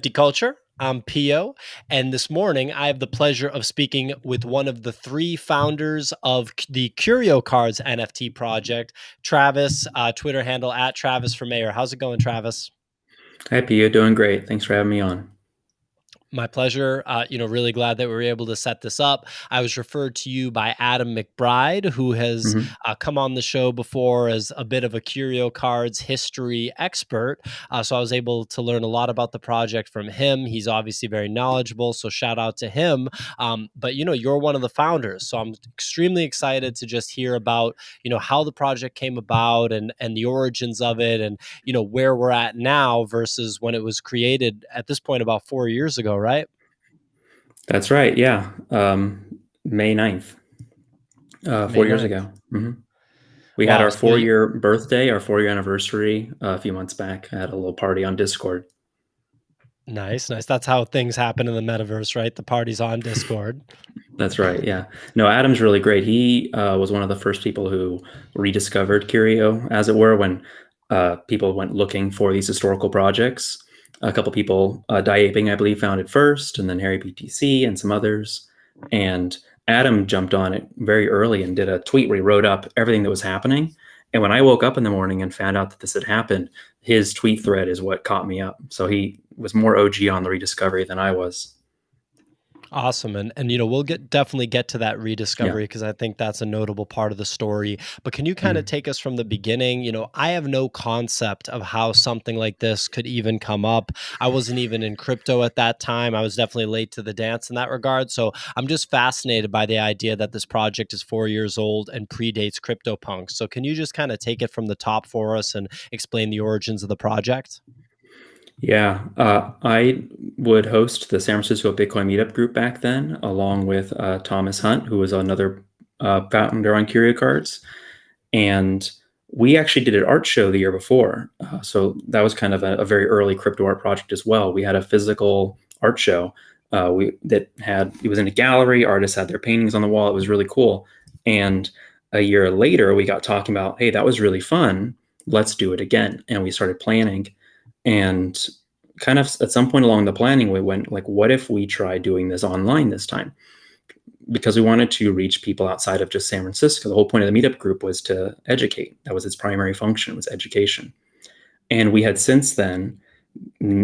NFTCulture. I'm Pio, and this morning I have the pleasure of speaking with one of the three founders of the Curio Cards NFT project, Travis, Twitter handle at Travis for Mayor. How's it going, Travis? Hi, Pia. Doing great. Thanks for having me on. My pleasure. Really glad that we were able to set this up. I was referred to you by Adam McBride, who has hmm come on the show before as a bit of a Curio Cards history expert. So I was able to learn a lot about the project from him. He's obviously very knowledgeable, so shout out to him. But you're one of the founders, so I'm extremely excited to just hear about how the project came about and the origins of it, and where we're at now versus when it was created at this point about 4 years ago, right? That's right. Yeah. May 9th, May 4 years 9th. ago. We had Wow. our So 4-year birthday, our 4-year anniversary a few months back. I had a little party on Discord. nice, nice. That's how things happen in the metaverse, right? The party's on Discord. That's right. Yeah. No, Adam's really great. He was one of the first people who rediscovered Curio, as it were, when people went looking for these historical projects. A couple people, Diaping, I believe, found it first, and then Harry BTC and some others. And Adam jumped on it very early and did a tweet where he wrote up everything that was happening. And when I woke up in the morning and found out that this had happened, his tweet thread is what caught me up. So he was more OG on the rediscovery than I was. Awesome. And we'll definitely get to that Yeah. rediscovery because I think that's a notable part of the story. But can you kind of Mhm. take us from the beginning? I have no concept of how something like this could even come up. I wasn't even in crypto at that time. I was definitely late to the dance in that regard. So I'm just fascinated by the idea that this project is 4 years old and predates CryptoPunks. So can you just kind of take it from the top for us and explain the origins of the project? Yeah, I would host the San Francisco Bitcoin meetup group back then, along with Thomas Hunt, who was another founder on Curio Cards. And we actually did an art show the year before. So that was kind of a very early crypto art project as well. We had a physical art show it was in a gallery. Artists had their paintings on the wall. It was really cool. And a year later, we got talking about, hey, that was really fun. Let's do it again. And we started planning. And kind of at some point along the planning, we went like, what if we try doing this online this time? Because we wanted to reach people outside of just San Francisco. The whole point of the meetup group was to educate. That was its primary function, was education. And we had since then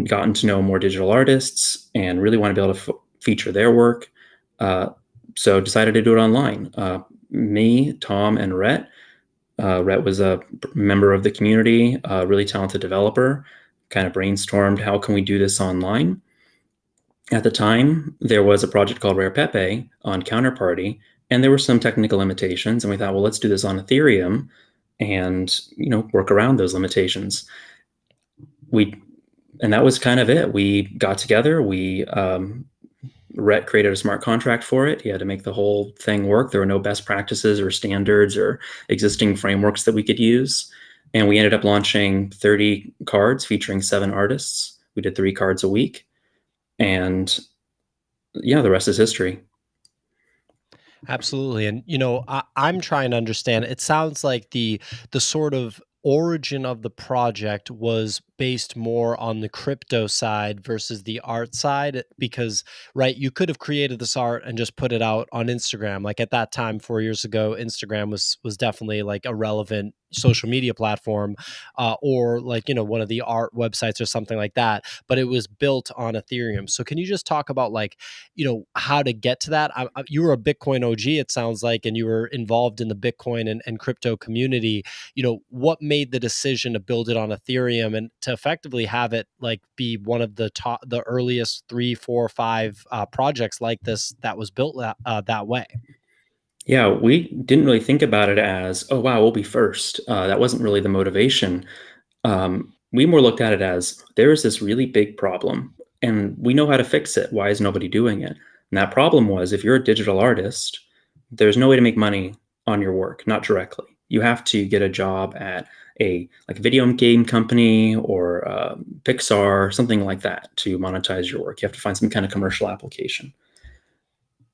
gotten to know more digital artists and really want to be able to feature their work. Uh, so decided to do it online. Me, Tom, and Rhett. Rhett was a member of the community, a really talented developer. Kind of brainstormed how can we do this online. At the time, there was a project called Rare Pepe on Counterparty, and there were some technical limitations. And we thought, well, let's do this on Ethereum, and work around those limitations. We and that was kind of it. We got together. Rhett created a smart contract for it. He had to make the whole thing work. There were no best practices or standards or existing frameworks that we could use. And we ended up launching 30 cards featuring 7 artists. We did 3 cards a week. And yeah, the rest is history. Absolutely. And I'm trying to understand. It sounds like the sort of origin of the project was based more on the crypto side versus the art side because right, you could have created this art and just put it out on Instagram. Like at that time 4 years ago, Instagram was definitely like a relevant social media platform, or like one of the art websites or something like that, but it was built on Ethereum. So can you just talk about like how to get to that? You were a Bitcoin OG, it sounds like, and you were involved in the Bitcoin and crypto community. What made the decision to build it on Ethereum and to effectively have it like be one of the earliest 3 4 5 projects like this that was built that way? Yeah, we didn't really think about it as, oh, wow, we'll be first. That wasn't really the motivation. We more looked at it as there is this really big problem and we know how to fix it. Why is nobody doing it? And that problem was if you're a digital artist, there's no way to make money on your work, not directly. You have to get a job at a like video game company or Pixar, something like that to monetize your work. You have to find some kind of commercial application.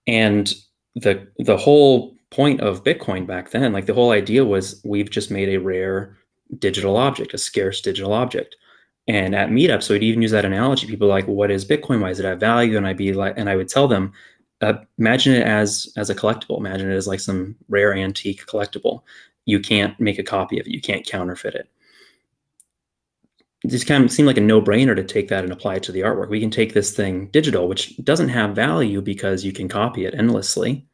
And the whole point of Bitcoin back then, like the whole idea was we've just made a rare digital object, a scarce digital object. And at meetups, so I'd even use that analogy. People are like, well, what is Bitcoin? Why does it have value? And I'd be like, and I would tell them, imagine it as a collectible. Imagine it as like some rare antique collectible. You can't make a copy of it. You can't counterfeit it. It just kind of seemed like a no-brainer to take that and apply it to the artwork. We can take this thing digital, which doesn't have value because you can copy it endlessly,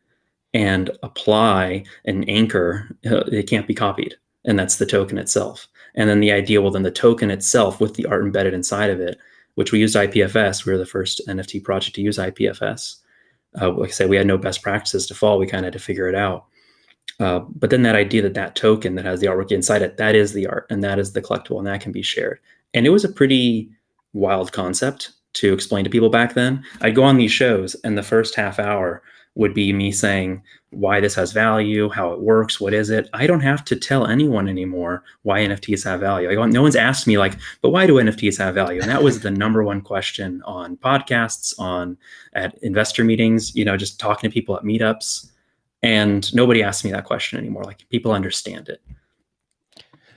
and apply an anchor. It can't be copied, and that's the token itself. And then the idea, well, then the token itself with the art embedded inside of it, which we used IPFS. We were the first NFT project to use IPFS. Like I said, we had no best practices to follow. We kind of had to figure it out. But then that idea that token that has the artwork inside it, that is the art, and that is the collectible, and that can be shared. And it was a pretty wild concept to explain to people back then. I'd go on these shows, and the first half hour would be me saying why this has value, how it works, what is it. I don't have to tell anyone anymore why NFTs have value. No one's asked me like, but why do NFTs have value? And that was the number one question on podcasts, at investor meetings, just talking to people at meetups. And nobody asks me that question anymore. Like, people understand it.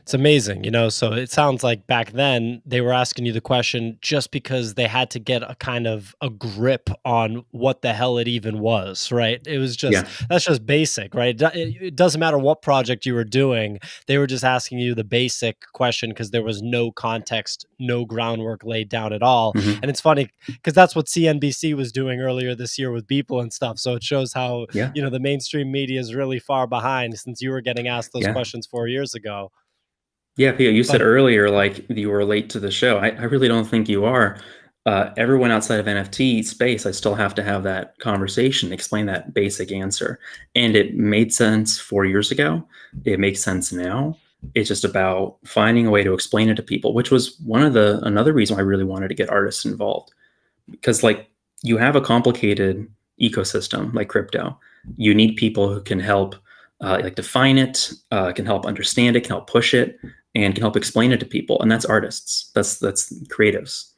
It's amazing, so it sounds like back then they were asking you the question just because they had to get a kind of a grip on what the hell it even was, right? It was just, Yeah. that's just basic, right? It doesn't matter what project you were doing. They were just asking you the basic question because there was no context, no groundwork laid down at all. Hmm. And it's funny because that's what CNBC was doing earlier this year with Beeple and stuff. So it shows how, Yeah. the mainstream media is really far behind since you were getting asked those Yeah. questions 4 years ago. Yeah, Pia, you said But earlier, like you were late to the show. I really don't think you are. Everyone outside of NFT space, I still have to have that conversation, explain that basic answer. And it made sense 4 years ago. It makes sense now. It's just about finding a way to explain it to people, which was another reason why I really wanted to get artists involved. Because like you have a complicated ecosystem like crypto. You need people who can help like define it, can help understand it, can help push it, and can help explain it to people. And that's artists. That's creatives.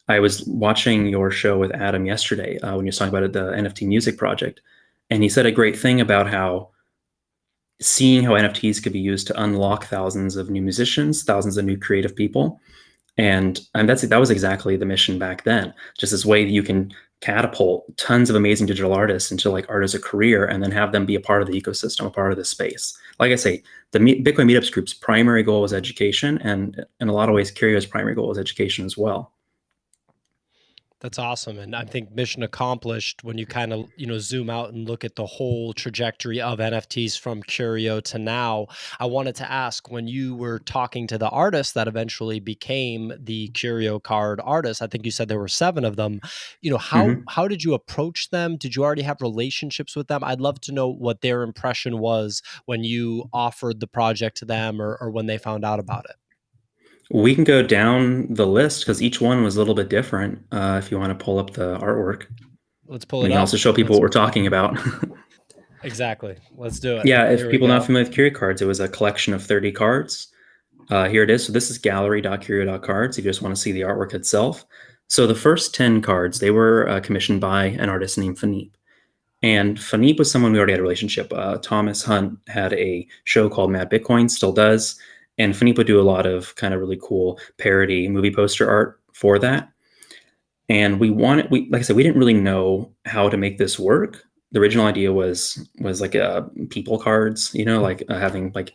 I was watching your show with Adam yesterday when you were talking about the NFT music project, and he said a great thing about how seeing how NFTs could be used to unlock thousands of new musicians, thousands of new creative people. And that was exactly the mission back then. Just this way that you can catapult tons of amazing digital artists into like art as a career, and then have them be a part of the ecosystem, a part of the space. Like I say, the Bitcoin Meetups group's primary goal was education, and in a lot of ways, Curio's primary goal was education as well. that's awesome. And I think mission accomplished when you kind of, zoom out and look at the whole trajectory of NFTs from Curio to now. I wanted to ask, when you were talking to the artists that eventually became the Curio card artists, I think you said there were 7 of them, Hmm. how did you approach them? Did you already have relationships with them? I'd love to know what their impression was when you offered the project to them, or when they found out about it. We can go down the list because each one was a little bit different. If you want to pull up the artwork, Let's pull we it can up. also show people what we're talking about. Exactly. Let's do it. Yeah, if Here we people are not go. familiar with Curio Cards, it was a collection of 30 cards. Here it is. So this is gallery.curio.cards if you just want to see the artwork itself. So the first 10 cards, they were commissioned by an artist named Philippe. And Philippe was someone we already had a relationship. Thomas Hunt had a show called Mad Bitcoin, still does. And Philippe would do a lot of kind of really cool parody movie poster art for that. And like I said, we didn't really know how to make this work. The original idea was like people cards, like having like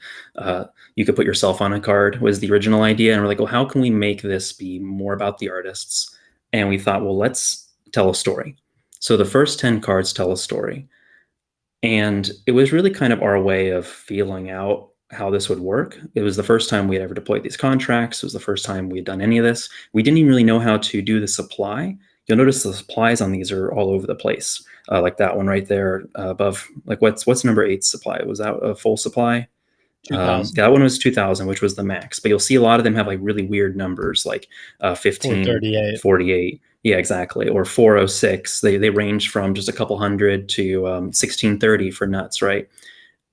you could put yourself on a card was the original idea. And we're like, well, how can we make this be more about the artists? And we thought, well, let's tell a story. So the first 10 cards tell a story. And it was really kind of our way of feeling out how this would work. It was the first time we had ever deployed these contracts. It was the first time we had done any of this. We didn't even really know how to do the supply. You'll notice the supplies on these are all over the place, like that one right there above. Like what's number 8 supply? Was that a full supply? 2000. That one was 2000, which was the max. But you'll see a lot of them have like really weird numbers, like 438. 1548. Yeah, exactly. Or 406. They range from just a couple hundred to 1630 for nuts, right?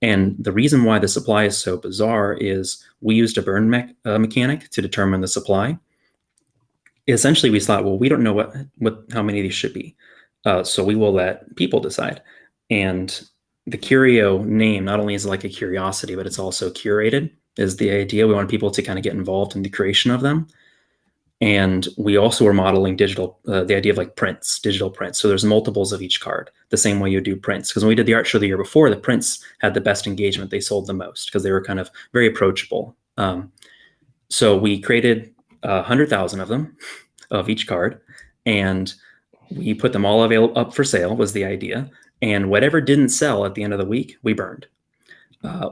And the reason why the supply is so bizarre is we used a burn mechanic to determine the supply. Essentially, we thought, well, we don't know how many of these should be, so we will let people decide. And the Curio name not only is like a curiosity, but it's also curated. Is the idea we want people to kind of get involved in the creation of them. And we also were modeling digital, the idea of like prints, digital prints. So there's multiples of each card, the same way you do prints. Because when we did the art show the year before, the prints had the best engagement. They sold the most because they were kind of very approachable. So we created 100,000 of them, of each card, and we put them all up for sale was the idea. And whatever didn't sell at the end of the week, we burned.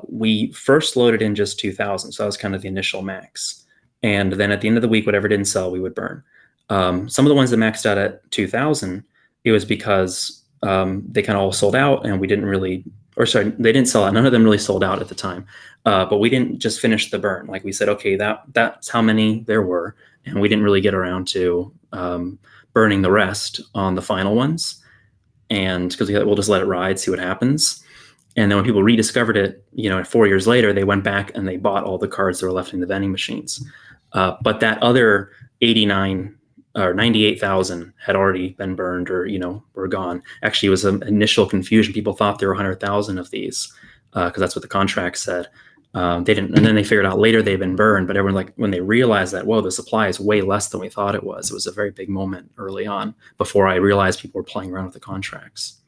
We first loaded in just 2,000. So that was kind of the initial max. And then at the end of the week, whatever didn't sell, we would burn. Some of the ones that maxed out at 2,000, it was because they kind of all sold out and we didn't really, or sorry, they didn't sell out. None of them really sold out at the time. But we didn't just finish the burn. Like we said, okay, that's how many there were. And we didn't really get around to burning the rest on the final ones. And because we'll just let it ride, see what happens. And then when people rediscovered it, 4 years later, they went back and they bought all the cards that were left in the vending machines. But that other 89 or 98,000 had already been burned or, were gone. Actually, it was an initial confusion. People thought there were 100,000 of these because that's what the contract said. They didn't, and then they figured out later they'd been burned. But everyone, when they realized that, whoa, the supply is way less than we thought it was a very big moment early on before I realized people were playing around with the contracts.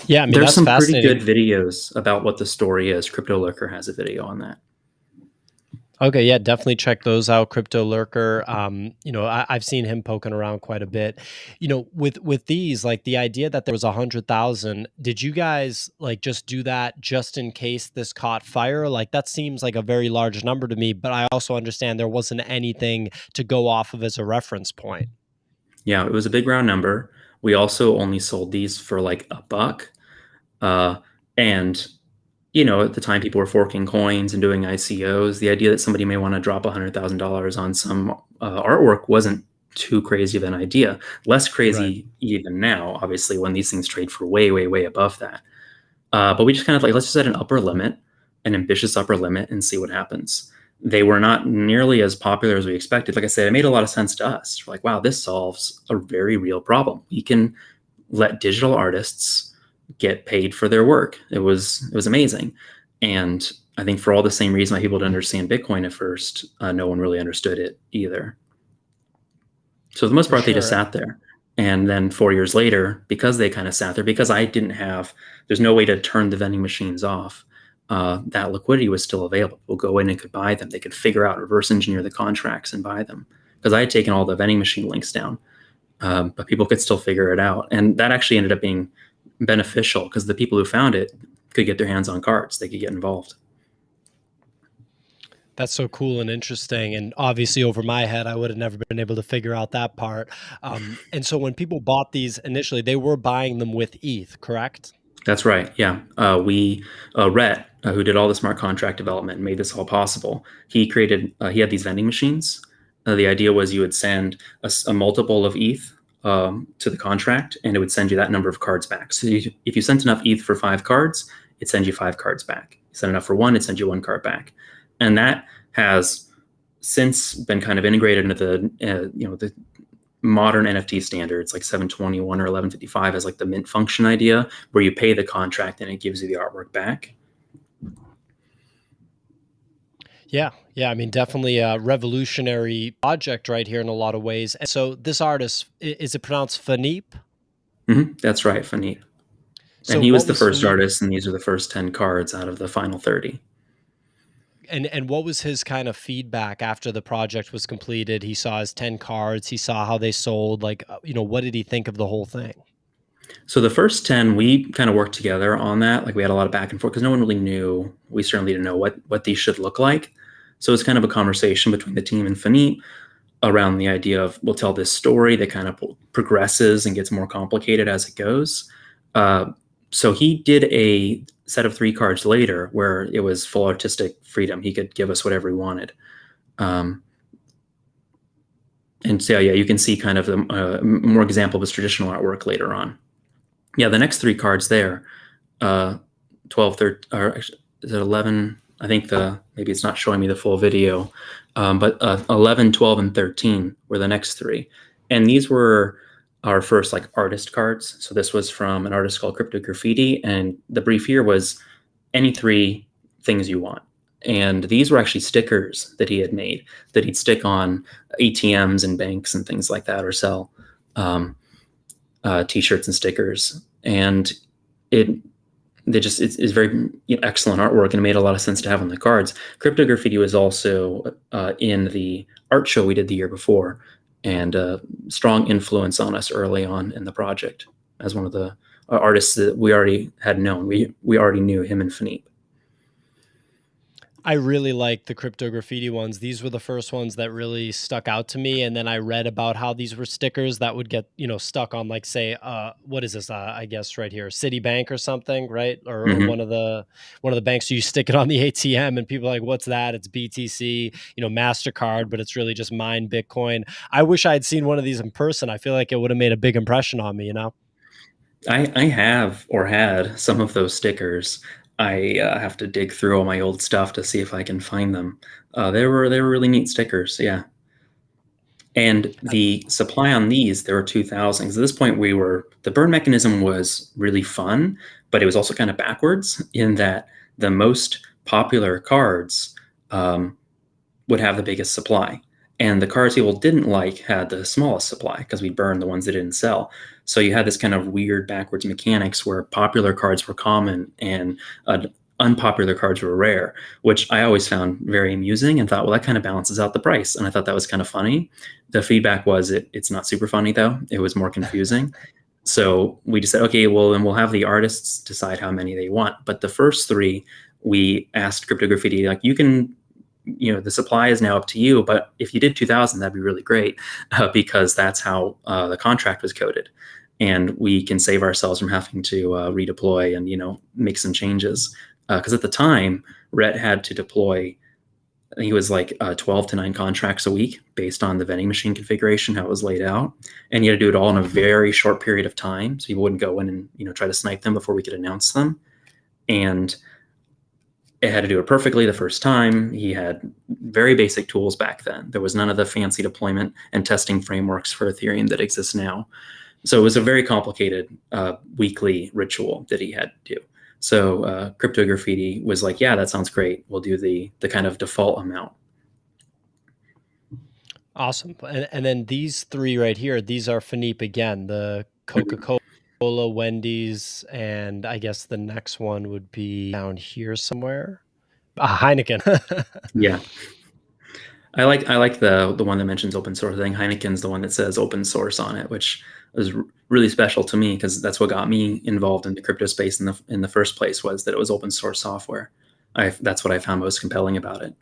Yeah, I mean, there's that's some pretty fascinating. good videos about what the story is. Crypto Lurker has a video on that. Okay, yeah, definitely check those out. Crypto Lurker. I've seen him poking around quite a bit. With these, like the idea that there was 100,000, did you guys like just do that just in case this caught fire? Like that seems like a very large number to me, but I also understand there wasn't anything to go off of as a reference point. Yeah, it was a big round number. We also only sold these for like $1. And at the time people were forking coins and doing ICOs. The idea that somebody may want to drop $100,000 on some artwork wasn't too crazy of an idea. Less crazy even now, obviously, when these things trade for way, way, way above that. But we just kind of let's just set an upper limit, an ambitious upper limit, and see what happens. They were not nearly as popular as we expected. Like I said, it made a lot of sense to us. We're like, wow, this solves a very real problem. We can let digital artists get paid for their work. It was amazing. And I think for all the same reason why people didn't understand Bitcoin at first, no one really understood it either. So for the most part, they just sat there. And then 4 years later, because they kind of sat there, because there's no way to turn the vending machines off, that liquidity was still available. We'll go in and could buy them. They could figure out, reverse engineer the contracts and buy them. Because I had taken all the vending machine links down, but people could still figure it out. And that actually ended up being beneficial because the people who found it could get their hands on cards. They could get involved. That's so cool and interesting. And obviously over my head, I would have never been able to figure out that part. And so when people bought these initially, they were buying them with ETH, correct? That's right. Yeah. Rhett, who did all the smart contract development and made this all possible, he had these vending machines. The idea was you would send a multiple of ETH to the contract, and it would send you that number of cards back. So if you sent enough ETH for 5 cards, it sends you 5 cards back. You sent enough for 1, it sends you 1 card back. And that has since been kind of integrated into the modern NFT standards, like 721 or 1155, as like the mint function idea, where you pay the contract and it gives you the artwork back. Yeah. I mean, definitely a revolutionary project right here in a lot of ways. And so this artist, is it pronounced Philippe? Mm-hmm. That's right, Philippe. So and he was the first artist, and these are the first 10 cards out of the final 30. And what was his kind of feedback after the project was completed? He saw his 10 cards. He saw how they sold. Like, what did he think of the whole thing? So the first 10, we kind of worked together on that. Like we had a lot of back and forth because no one really knew. We certainly didn't know what these should look like. So it's kind of a conversation between the team and Philippe around the idea of we'll tell this story that kind of progresses and gets more complicated as it goes. So he did a set of 3 cards later where it was full artistic freedom. He could give us whatever he wanted. And so, yeah, you can see kind of the more example of his traditional artwork later on. Yeah, the next 3 cards there, 12, 13, or is it 11? I think maybe it's not showing me the full video, but 11, 12, and 13 were the next 3. And these were our first like artist cards. So this was from an artist called Crypto Graffiti. And the brief here was any 3 things you want. And these were actually stickers that he had made that he'd stick on ATMs and banks and things like that, or sell um, t-shirts and stickers. And it it's very excellent artwork, and it made a lot of sense to have on the cards. Crypto Graffiti was also in the art show we did the year before, and a strong influence on us early on in the project as one of the artists that we already had known. We already knew him and Philippe. I really like the crypto graffiti ones. These were the first ones that really stuck out to me. And then I read about how these were stickers that would get, stuck on, like, say, what is this? I guess right here, Citibank or something, right? Or Mm-hmm. one of the banks. So you stick it on the ATM, and people are like, "What's that?" It's BTC, Mastercard, but it's really just mine Bitcoin. I wish I had seen one of these in person. I feel like it would have made a big impression on me. I have or had some of those stickers. I have to dig through all my old stuff to see if I can find them. They were really neat stickers, yeah. And the supply on these, there were 2,000. At this point, the burn mechanism was really fun, but it was also kind of backwards in that the most popular cards would have the biggest supply. And the cards people didn't like had the smallest supply because we burned the ones that didn't sell. So you had this kind of weird backwards mechanics where popular cards were common and unpopular cards were rare, which I always found very amusing and thought, well, that kind of balances out the price. And I thought that was kind of funny. The feedback was it's not super funny, though. It was more confusing. So we just said, okay, well, then we'll have the artists decide how many they want. But the first three, we asked Crypto Graffiti, like, you can, the supply is now up to you. But if you did 2,000, that'd be really great because that's how the contract was coded. And we can save ourselves from having to redeploy and, make some changes. Because at the time, Rhett had to deploy, I think it was like 12 to 9 contracts a week based on the vending machine configuration, how it was laid out. And you had to do it all in a very short period of time. So people wouldn't go in and, try to snipe them before we could announce them. And it had to do it perfectly the first time. He had very basic tools back then. There was none of the fancy deployment and testing frameworks for Ethereum that exist now. So it was a very complicated weekly ritual that he had to do. So Crypto Graffiti was like, yeah, that sounds great. We'll do the kind of default amount. Awesome. And then these three right here, these are Philippe again, the Coca-Cola, Wendy's, and I guess the next one would be down here somewhere. Heineken. Yeah. I like the one that mentions open source. I think Heineken's the one that says open source on it, which was really special to me because that's what got me involved in the crypto space in the first place, was that it was open source software. That's what I found most compelling about it.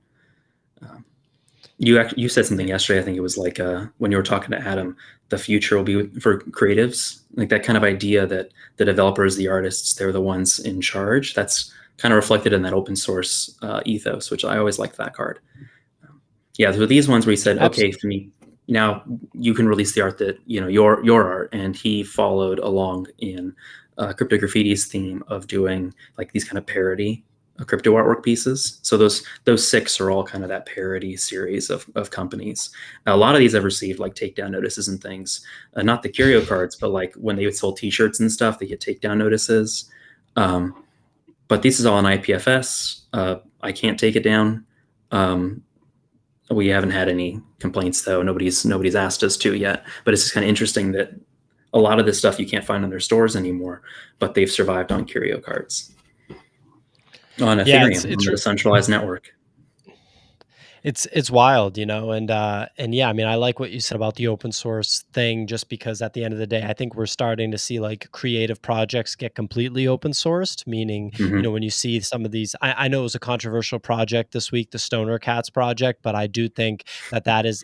You said something yesterday. I think it was like when you were talking to Adam, the future will be for creatives, like that kind of idea that the developers, the artists, they're the ones in charge. That's kind of reflected in that open source ethos, which I always liked that card. Yeah, so these ones where he said, okay, for me, now you can release the art that, your art. And he followed along in Crypto Graffiti's theme of doing like these kind of parody crypto artwork pieces. So those 6 are all kind of that parody series of companies. A lot of these I've received like takedown notices and things. Not the Curio cards, but like when they would sell t-shirts and stuff, they get takedown notices. But this is all in IPFS. I can't take it down. We haven't had any complaints, though. Nobody's asked us to yet. But it's just kind of interesting that a lot of this stuff you can't find in their stores anymore, but they've survived on Curio cards, on Ethereum, on the decentralized network. It's wild, and yeah, I mean, I like what you said about the open source thing, just because at the end of the day, I think we're starting to see like creative projects get completely open sourced, meaning, Mm-hmm. when you see some of these, I know it was a controversial project this week, the Stoner Cats project, but I do think that is,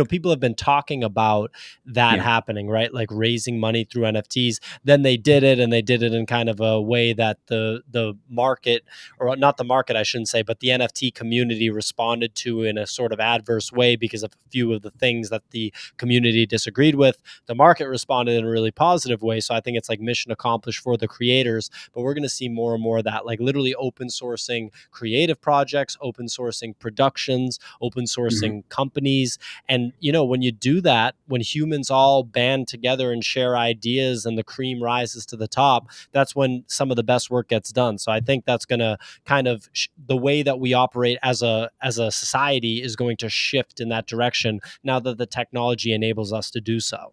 people have been talking about that happening, right? Like raising money through NFTs. Then they did it, and they did it in kind of a way that the market, or not the market, I shouldn't say, but the NFT community responded to into in a sort of adverse way because of a few of the things that the community disagreed with. The market responded in a really positive way. So I think it's like mission accomplished for the creators. But we're going to see more and more of that, like literally open sourcing creative projects, open sourcing productions, open Mhm. sourcing companies. And, when you do that, when humans all band together and share ideas and the cream rises to the top, that's when some of the best work gets done. So I think that's going to kind of the way that we operate as a society is going to shift in that direction now that the technology enables us to do so.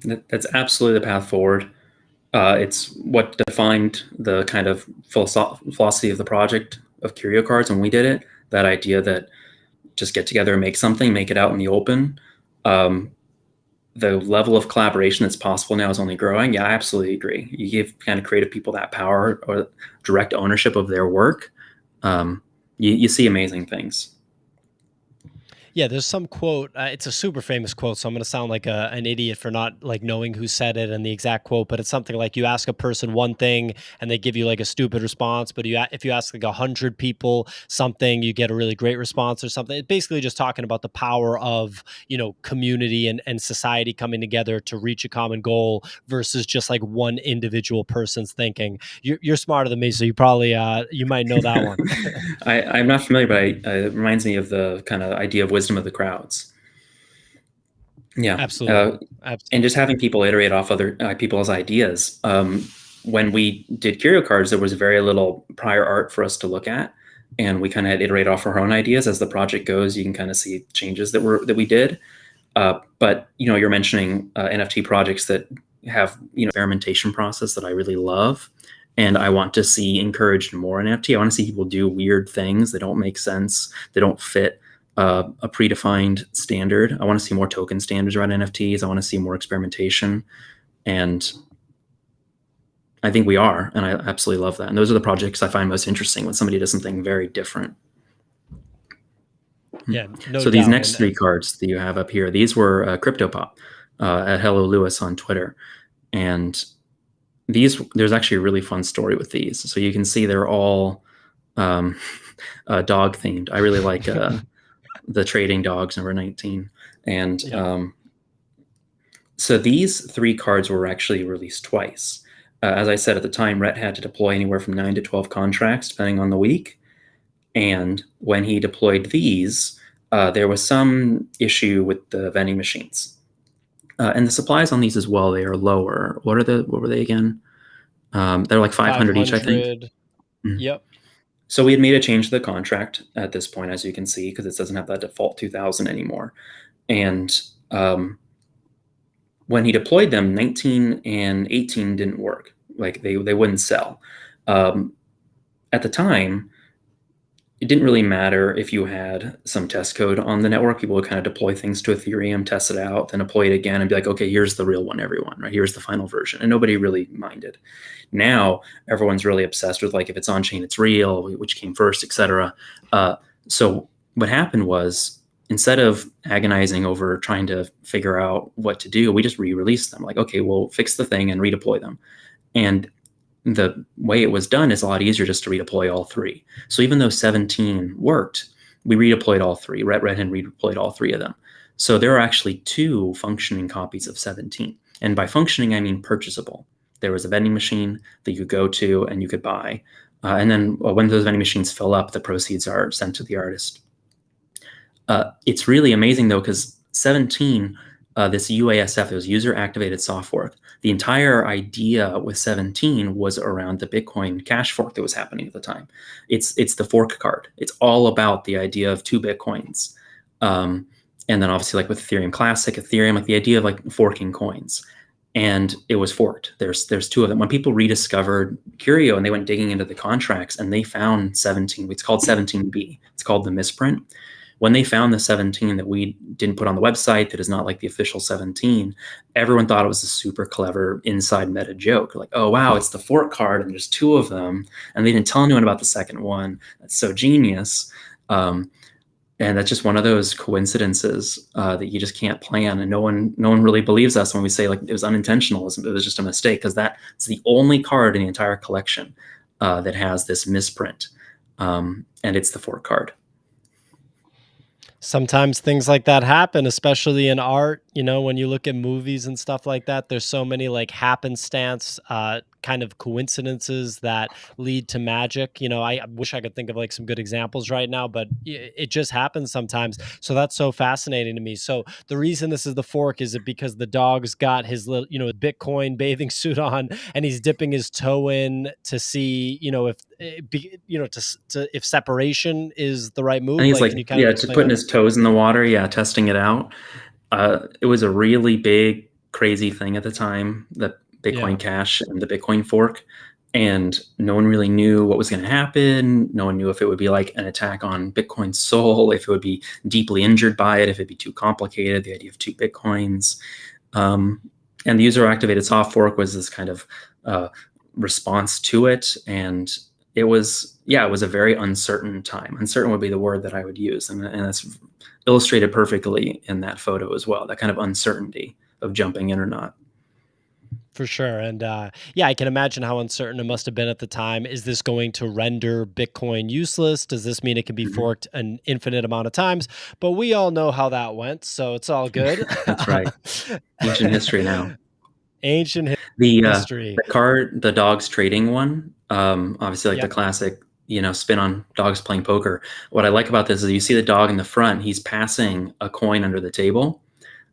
That's absolutely the path forward. It's what defined the kind of philosophy of the project of Curio Cards when we did it. That idea that just get together and make something, make it out in the open. Um, the level of collaboration that's possible now is only growing. Yeah, I absolutely agree. You give kind of creative people that power or direct ownership of their work. You see amazing things. Yeah, there's some quote. It's a super famous quote, so I'm going to sound like an idiot for not like knowing who said it and the exact quote. But it's something like you ask a person one thing and they give you like a stupid response, but if you ask like 100 people something, you get a really great response or something. It's basically just talking about the power of community and society coming together to reach a common goal versus just like one individual person's thinking. You're smarter than me, so you probably you might know that one. I'm not familiar, but it reminds me of the kind of idea of wisdom of the crowds. Yeah, Absolutely, and just absolutely. having people iterate off other people's ideas. When we did Curio Cards, there was very little prior art for us to look at, and we kind of had iterate off our own ideas as the project goes. You can kind of see changes that we did. But you're mentioning NFT projects that have experimentation process that I really love, and I want to see encouraged more in NFT. I want to see people do weird things that don't make sense, they don't fit a predefined standard. I want to see more token standards around NFTs. I want to see more experimentation, and I think we are, and I absolutely love that. And those are the projects I find most interesting when somebody does something very different. Yeah, no So these doubt. next And three cards that you have up here, these were CryptoPop at Hello Lewis on Twitter, and there's actually a really fun story with these. So you can see they're all um, dog themed. I really like the trading dogs number 19, and yeah. so these three cards were actually released twice. As I said at the time, Rhett had to deploy anywhere from 9 to 12 contracts depending on the week. And when he deployed these, there was some issue with the vending machines. And the supplies on these as well, they are lower. What were they again? They're like 500 each, I think. 500. Mhm. Yep. So we had made a change to the contract at this point, as you can see, because it doesn't have that default 2000 anymore. And when he deployed them, 19 and 18 didn't work. Like they wouldn't sell. At the time, it didn't really matter if you had some test code on the network. People would kind of deploy things to Ethereum, test it out, then deploy it again and be like, okay, here's the real one, everyone, right? Here's the final version. And nobody really minded. Now, everyone's really obsessed with like, if it's on chain, it's real, which came first, etc. So what happened was, instead of agonizing over trying to figure out what to do, we just re-released them. Like, okay, we'll fix the thing and redeploy them. And the way it was done is a lot easier just to redeploy all three. So even though 17 worked, we redeployed all three. Red Hand redeployed all three of them. So there are actually two functioning copies of 17. And by functioning, I mean purchasable. There was a vending machine that you could go to and you could buy. And then when those vending machines fill up, the proceeds are sent to the artist. It's really amazing, though, because 17, this UASF, it was user activated soft fork. The entire idea with 17 was around the Bitcoin cash fork that was happening at the time. It's the fork card. It's all about the idea of two Bitcoins. And then obviously, like with Ethereum Classic, Ethereum, like the idea of like forking coins. And it was forked. There's two of them. When people rediscovered Curio and they went digging into the contracts and they found 17, it's called 17B. It's called the misprint. When they found the 17 that we didn't put on the website, that is not like the official 17, everyone thought it was a super clever inside meta joke. Like, oh, wow, it's the fork card and there's two of them. And they didn't tell anyone about the second one. That's so genius. And that's just one of those coincidences that you just can't plan. And no one really believes us when we say like it was unintentional. It was just a mistake, because that's the only card in the entire collection that has this misprint. And it's the fork card. Sometimes things like that happen, especially in art. You know, when you look at movies and stuff like that, there's so many like happenstance, kind of coincidences that lead to magic. You know, I wish I could think of like some good examples right now, but it just happens sometimes. So that's so fascinating to me. So the reason this is the fork is it because the dog's got his little, Bitcoin bathing suit on, and he's dipping his toe in to see, if, if separation is the right And move. he's Like, like, can you kind of yeah, just explain putting that? his toes in the water, yeah, testing it out. It was a really big, crazy thing at the time, the Yeah. Bitcoin Cash and the Bitcoin fork. And no one really knew what was going to happen. No one knew if it would be like an attack on Bitcoin's soul, if it would be deeply injured by it, if it'd be too complicated, the idea of two Bitcoins. Um, and the user activated soft fork was this kind of uh, response to it. And it was, yeah, it was a very uncertain time. Uncertain would be the word that I would use. And that's illustrated perfectly in that photo as well, that kind of uncertainty of jumping in or not. For sure. And yeah, I can imagine how uncertain it must have been at the time. Is this going to render Bitcoin useless? Does this mean it can be Mhm. forked an infinite amount of times? But we all know how that went, so it's all good. That's right. Ancient history now. Ancient The history. card, the dogs trading one, obviously like the Yep. classic, spin on dogs playing poker. What I like about this is you see the dog in the front, he's passing a coin under the table,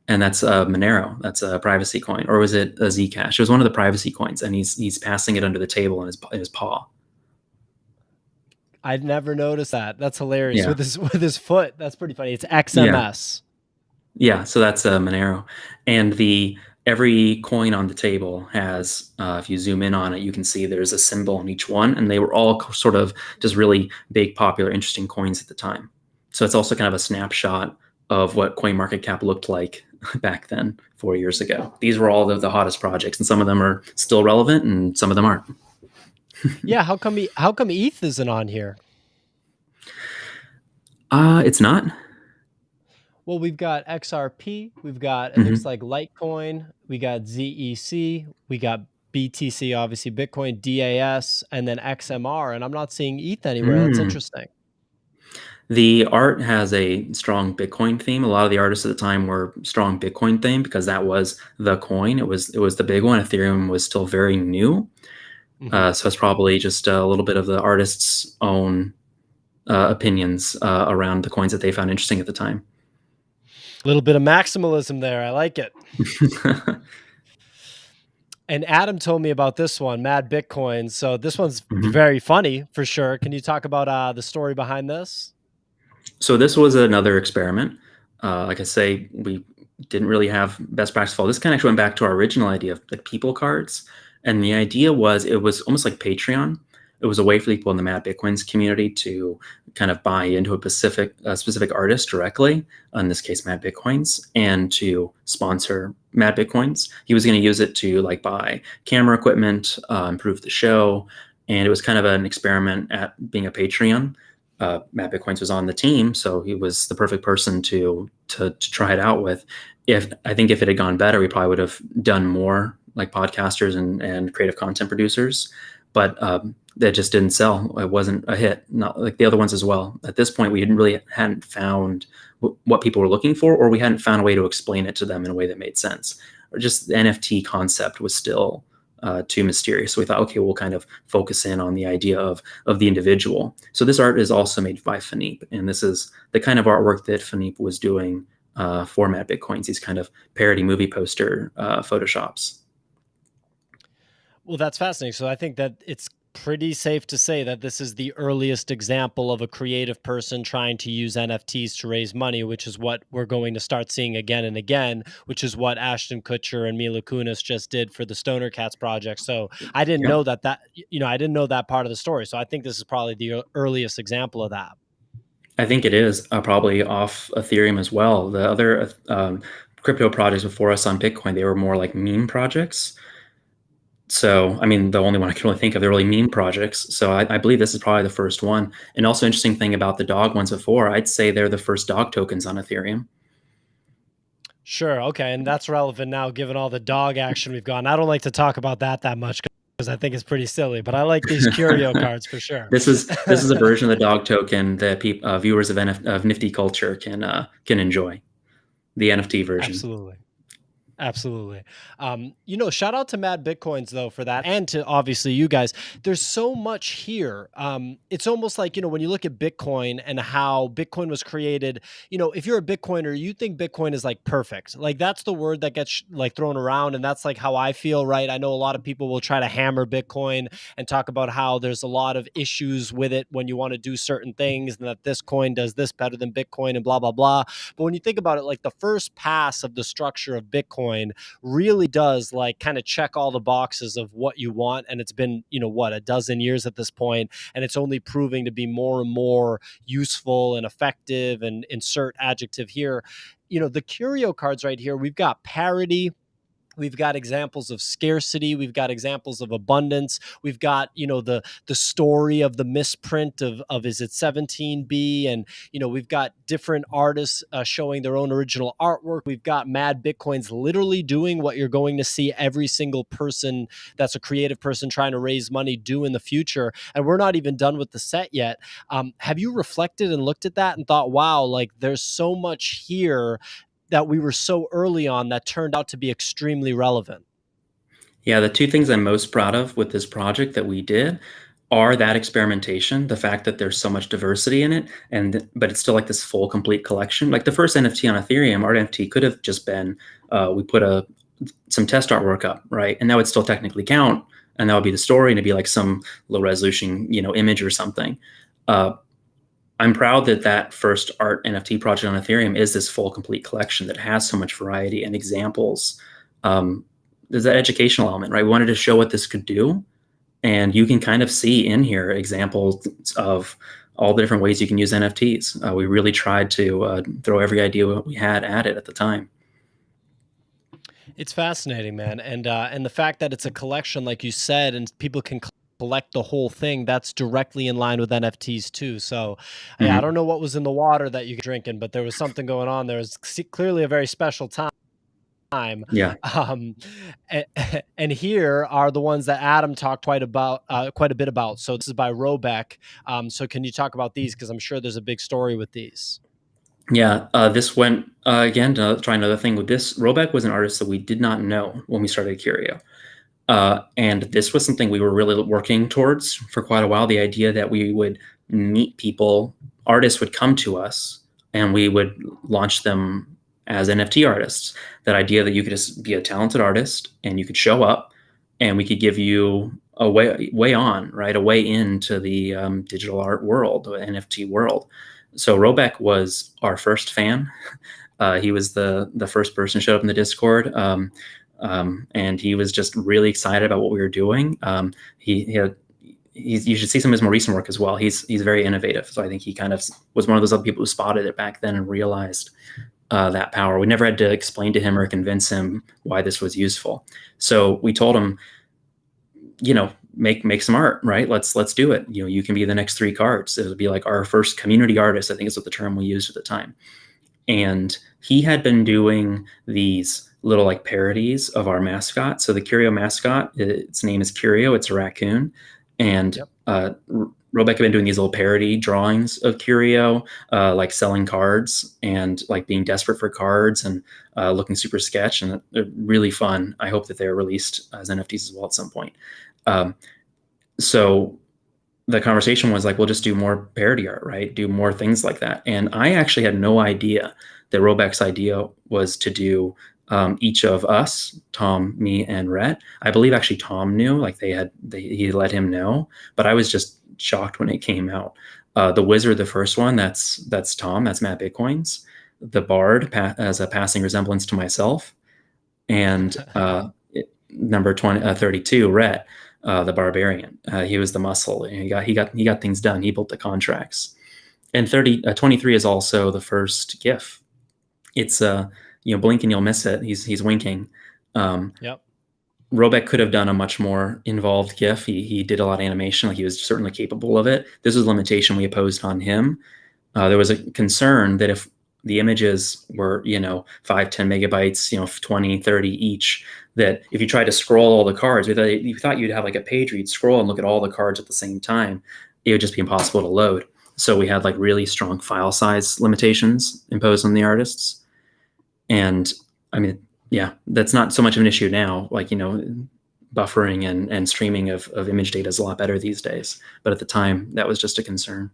and that's a Monero. That's a privacy coin, or was it a Zcash? It was one of the privacy coins, and he's passing it under the table in his paw. I'd never noticed that. That's hilarious. Yeah, With his foot. That's pretty funny. It's yeah. XMS. Yeah, so that's Monero, and the every coin on the table has, if you zoom in on it, you can see there's a symbol on each one, and they were all sort of just really big, popular, interesting coins at the time. So it's also kind of a snapshot of what CoinMarketCap looked like back then, 4 years ago. These were all the hottest projects, and some of them are still relevant, and some of them aren't. Yeah, how come ETH isn't on here? It's not. Well, we've got XRP, we've got it looks Mhm. like Litecoin, we got ZEC, we got BTC, obviously Bitcoin, DAS, and then XMR, and I'm not seeing ETH anywhere. That's Mm. interesting. The art has a strong Bitcoin theme. A lot of the artists at the time were strong Bitcoin theme because that was the coin. It was the big one. Ethereum was still very new, Mhm. so it's probably just a little bit of the artist's own opinions around the coins that they found interesting at the time. A little bit of maximalism there. I like it. And Adam told me about this one, Mad Bitcoin. So this one's Mhm. very funny for sure. Can you talk about the story behind this? So this was another experiment. Like I say, we didn't really have best practice follow. This kind of actually went back to our original idea of like people cards, and the idea was it was almost like Patreon. It was a way for people in the Mad Bitcoins community to kind of buy into a specific artist directly, in this case Mad Bitcoins, and to sponsor Mad Bitcoins. He was going to use it to like buy camera equipment, improve the show, and it was kind of an experiment at being a Patreon. Matt Bitcoins was on the team, so he was the perfect person to try it out with. If I think if it had gone better, we probably would have done more like podcasters and creative content producers, but that just didn't sell. It wasn't a hit, not like the other ones as well. At this point, we hadn't found what people were looking for, or we hadn't found a way to explain it to them in a way that made sense, or just the NFT concept was still too mysterious. So we thought, okay, we'll kind of focus in on the idea of the individual. So this art is also made by Philippe, and this is the kind of artwork that Philippe was doing for Mad Bitcoins. These kind of parody movie poster photoshops. Well, that's fascinating. So I think that it's pretty safe to say that this is the earliest example of a creative person trying to use NFTs to raise money, which is what we're going to start seeing again and again, which is what Ashton Kutcher and Mila Kunis just did for the Stoner Cats project. So I didn't Yep. know I didn't know that part of the story. So I think this is probably the earliest example of that. I think it is probably off Ethereum as well. The other crypto projects before us on Bitcoin, they were more like meme projects. So, I mean, the only one I can really think of, they're really meme projects. So I believe this is probably the first one. And also interesting thing about the dog ones before, I'd say they're the first dog tokens on Ethereum. Sure. Okay. And that's relevant now, given all the dog action we've gotten. I don't like to talk about that much. 'cause I think it's pretty silly, but I like these curio cards for sure. This is a version of the dog token that viewers of Nifty Culture can enjoy, the NFT version. Absolutely. Absolutely. Shout out to Mad Bitcoins though for that, and to obviously you guys. There's so much here. It's almost like when you look at Bitcoin and how Bitcoin was created. If you're a Bitcoiner, you think Bitcoin is like perfect. Like that's the word that gets like thrown around, and that's like how I feel. Right? I know a lot of people will try to hammer Bitcoin and talk about how there's a lot of issues with it when you want to do certain things, and that this coin does this better than Bitcoin, and blah blah blah. But when you think about it, like the first pass of the structure of Bitcoin really does like kind of check all the boxes of what you want. And it's been, what, a dozen years at this point, and it's only proving to be more and more useful and effective. And insert adjective here. The curio cards right here, we've got parity. We've got examples of scarcity. We've got examples of abundance. We've got, the story of the misprint of is it 17B, and we've got different artists showing their own original artwork. We've got Mad Bitcoins literally doing what you're going to see every single person that's a creative person trying to raise money do in the future. And we're not even done with the set yet. Have you reflected and looked at that and thought, wow, like there's so much here that we were so early on that turned out to be extremely relevant? Yeah, the two things I'm most proud of with this project that we did are that experimentation, the fact that there's so much diversity in it, but it's still like this full, complete collection. Like the first NFT on Ethereum, Art NFT could have just been we put some test artwork up, right, and that would still technically count, and that would be the story, and it'd be like some low resolution, image or something. I'm proud that that first art NFT project on Ethereum is this full, complete collection that has so much variety and examples. There's that educational element, right? We wanted to show what this could do. And you can kind of see in here examples of all the different ways you can use NFTs. We really tried to throw every idea we had at it at the time. It's fascinating, man. And the fact that it's a collection, like you said, and people can collect the whole thing, that's directly in line with NFTs too. So yeah, I Mhm. don't know what was in the water that you were drinking, but there was something going on. There was clearly a very special time. Yeah. Um, and here are the ones that Adam talked quite a bit about. So this is by Robeck. So can you talk about these? Because I'm sure there's a big story with these. Yeah, this went again to try another thing with this. Robeck was an artist that we did not know when we started Curio. And this was something we were really working towards for quite a while. The idea that we would meet people, artists would come to us, and we would launch them as NFT artists. That idea that you could just be a talented artist and you could show up, and we could give you a way on, right, a way into the digital art world, the NFT world. So Robeck was our first fan. He was the first person who showed up in the Discord. And he was just really excited about what we were doing. You should see some of his more recent work as well. He's very innovative. So I think he kind of was one of those other people who spotted it back then and realized that power. We never had to explain to him or convince him why this was useful. So we told him, make some art, right? Let's do it. You can be the next 3 cards. It would be like our first community artist, I think is what the term we used at the time. And he had been doing these little like parodies of our mascot. So the Curio Mascot, its name is Curio. It's a raccoon. And Yep. Robeck had been doing these little parody drawings of Curio, like selling cards and like being desperate for cards and looking super sketch, and they're really fun. I hope that they're released as NFTs as well at some point. So the conversation was like, we'll just do more parody art, right? Do more things like that. And I actually had no idea that Robeck's idea was to do each of us, Tom, me, and Rhett. I believe actually Tom knew, like he let him know, but I was just shocked when it came out. The Wizard, the first one, that's Tom, that's Matt Bitcoins. The Bard as a passing resemblance to myself. And number 32, Rhett, the Barbarian. He was the muscle. He got things done. He built the contracts. And 23 is also the first GIF. It's blink and you'll miss it. He's winking. Yep. Robeck could have done a much more involved GIF. He did a lot of animation. Like he was certainly capable of it. This was a limitation we imposed on him. There was a concern that if the images were, 5, 10 megabytes, 20, 30 each, that if you tried to scroll all the cards, you thought you'd have like a page where you'd scroll and look at all the cards at the same time. It would just be impossible to load. So we had like really strong file size limitations imposed on the artists. And I mean, yeah, that's not so much of an issue now. Like, buffering and streaming of image data is a lot better these days. But at the time, that was just a concern.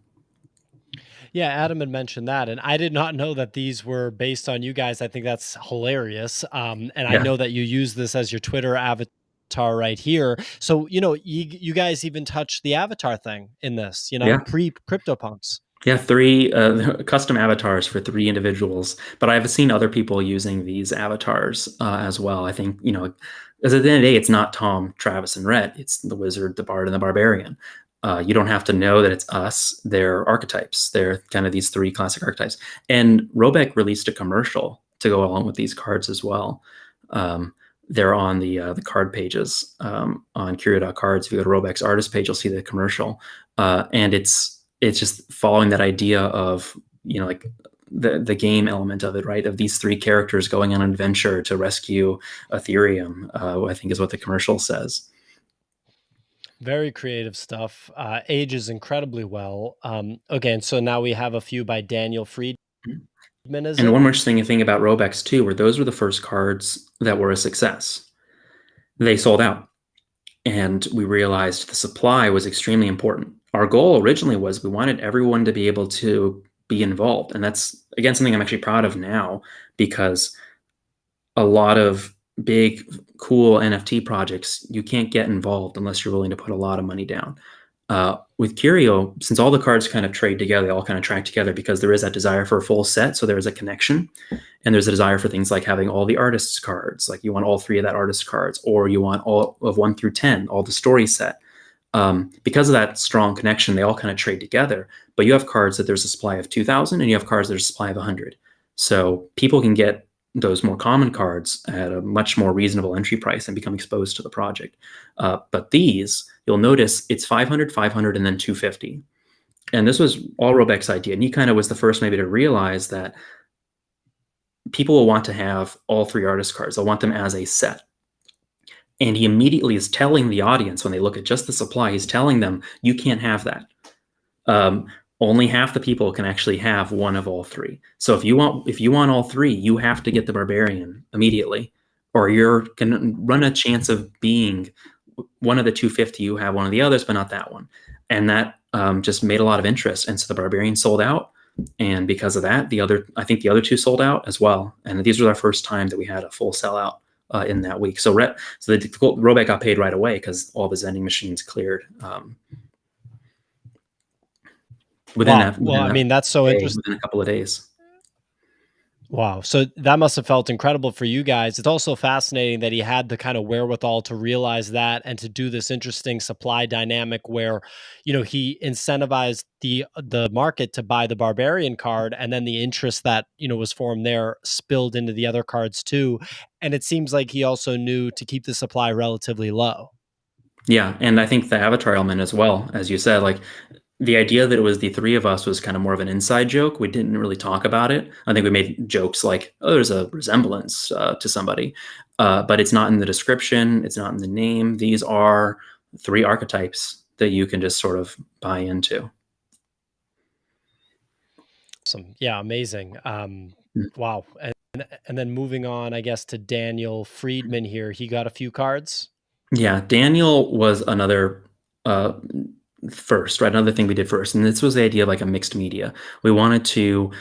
Yeah, Adam had mentioned that, and I did not know that these were based on you guys. I think that's hilarious. And I Yeah. know that you use this as your Twitter avatar right here. So, you guys even touched the avatar thing in this, Yeah. pre CryptoPunks. Yeah, 3 custom avatars for 3 individuals. But I've seen other people using these avatars as well. I think, because at the end of the day, it's not Tom, Travis, and Rhett. It's the Wizard, the Bard, and the Barbarian. You don't have to know that it's us. They're archetypes. They're kind of these 3 classic archetypes. And Robeck released a commercial to go along with these cards as well. They're on the card pages on Curio.cards. If you go to Robeck's artist page, you'll see the commercial. And it's just following that idea of, like the game element of it, right? Of these 3 characters going on an adventure to rescue Ethereum, I think is what the commercial says. Very creative stuff. Ages incredibly well. Okay, and so now we have a few by Daniel Friedman, is And it? one more thing about Robex too, where those were the first cards that were a success. They sold out. And we realized the supply was extremely important. Our goal originally was we wanted everyone to be able to be involved. And that's, again, something I'm actually proud of now, because a lot of big, cool NFT projects, you can't get involved unless you're willing to put a lot of money down. With Curio, since all the cards kind of trade together, they all kind of track together because there is that desire for a full set. So there is a connection, and there's a desire for things like having all the artists cards, like you want all 3 of that artist cards, or you want all of 1 through 10, all the story set. Because of that strong connection, they all kind of trade together. But you have cards that there's a supply of 2,000, and you have cards that there's a supply of 100. So people can get those more common cards at a much more reasonable entry price and become exposed to the project. But these, you'll notice it's 500, 500, and then 250. And this was all Robeck's idea. And he kind of was the first maybe to realize that people will want to have all 3 artist cards. They'll want them as a set. And he immediately is telling the audience, when they look at just the supply, he's telling them, you can't have that. Only half the people can actually have one of all 3. So if you want all 3, you have to get the Barbarian immediately, or you're going to run a chance of being one of the 250. You have one of the others, but not that one. And that just made a lot of interest. And so the Barbarian sold out. And because of that, I think the other 2 sold out as well. And these were our first time that we had a full sellout in that week. So Robeck got paid right away because all the vending machines cleared. Within That's so interesting. Within a couple of days. Wow. So that must have felt incredible for you guys. It's also fascinating that he had the kind of wherewithal to realize that and to do this interesting supply dynamic where, he incentivized the market to buy the Barbarian card, and then the interest that, was formed there spilled into the other cards too. And it seems like he also knew to keep the supply relatively low. Yeah. And I think the avatar element as well, as you said, like, the idea that it was the 3 of us was kind of more of an inside joke. We didn't really talk about it. I think we made jokes like, oh, there's a resemblance to somebody. But it's not in the description. It's not in the name. These are 3 archetypes that you can just sort of buy into. Awesome. Yeah, amazing. Wow. And then moving on, I guess, to Daniel Friedman here. He got a few cards. Yeah, Daniel was another first, right? Another thing we did first. And this was the idea of like a mixed media. We wanted to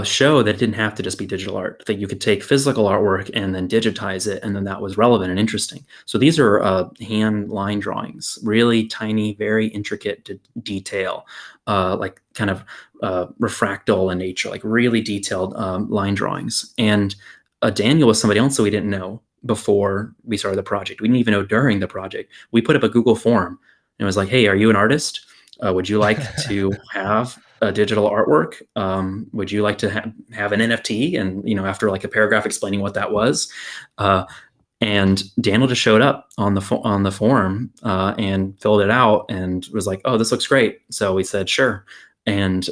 show that it didn't have to just be digital art, that you could take physical artwork and then digitize it, and then that was relevant and interesting. So these are hand line drawings, really tiny, very intricate detail, like kind of refractal in nature, like really detailed line drawings. And Daniel was somebody else that we didn't know before we started the project. We didn't even know during the project. We put up a Google form. And it was like, hey, are you an artist? Would you like to have a digital artwork? Would you like to have an NFT? And, after like a paragraph explaining what that was. And Daniel just showed up on the form and filled it out and was like, oh, this looks great. So we said, sure. And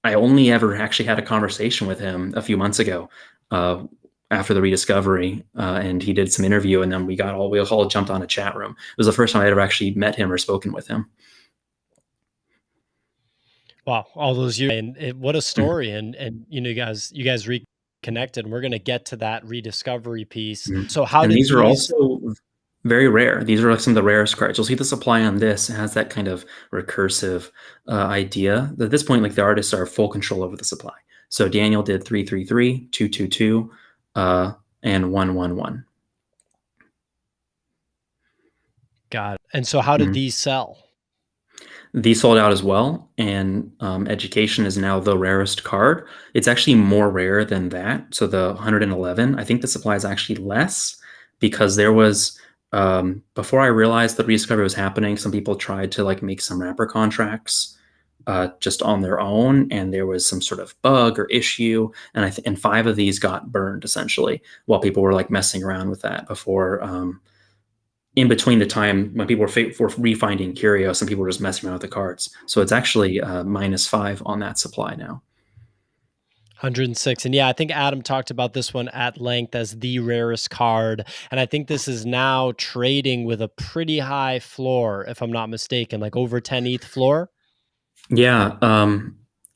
I only ever actually had a conversation with him a few months ago, uh, after the rediscovery, and he did some interview, and then we all jumped on a chat room. It was the first time I'd ever actually met him or spoken with him. Wow, all those years, and what a Mhm, story! And you guys reconnected, and we're gonna get to that rediscovery piece. mhm. So how And did these are these also very rare. These are like some of the rarest cards. You'll see the supply on this has that kind of recursive idea. At this point, like the artists are full control over the supply. So Daniel did 333, 222, and 111. got it. And so how did these sell? These sold out as well, and education is now the rarest card. It's actually more rare than that. So the 111, I think the supply is actually less because there was before I realized the rediscovery was happening, some people tried to like make some wrapper contracts just on their own, and there was some sort of bug or issue, and and 5 of these got burned essentially while people were like messing around with that before. In between the time when people were refinding Curio, some people were just messing around with the cards. So it's actually -5 on that supply now. 106. And yeah, I think Adam talked about this one at length as the rarest card. And I think this is now trading with a pretty high floor, if I'm not mistaken, like over 10 ETH floor. Yeah,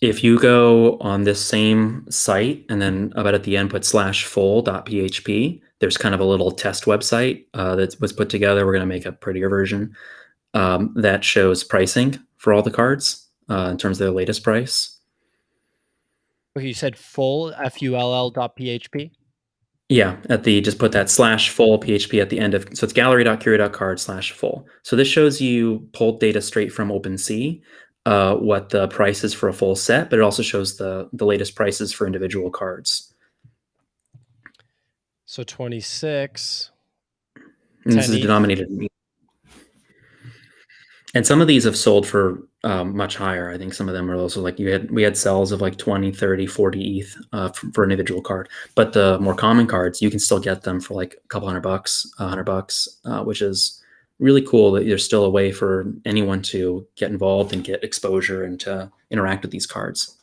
if you go on this same site and then about at the end put /full.php, there's kind of a little test website that was put together. We're going to make a prettier version that shows pricing for all the cards in terms of their latest price. Okay, you said full full dot php. Yeah, at the just put that /full PHP at the end of so it's gallery.curio.card/full. So this shows you pulled data straight from OpenSea, what the price is for a full set, but it also shows the latest prices for individual cards. So 26, And this 10 is ETH. denominated in and some of these have sold for much higher. I think some of them are also like we had sells of like 20, 30, 40 ETH for an individual card. But the more common cards, you can still get them for like a couple $100, $100, which is really cool that there's still a way for anyone to get involved and get exposure and to interact with these cards.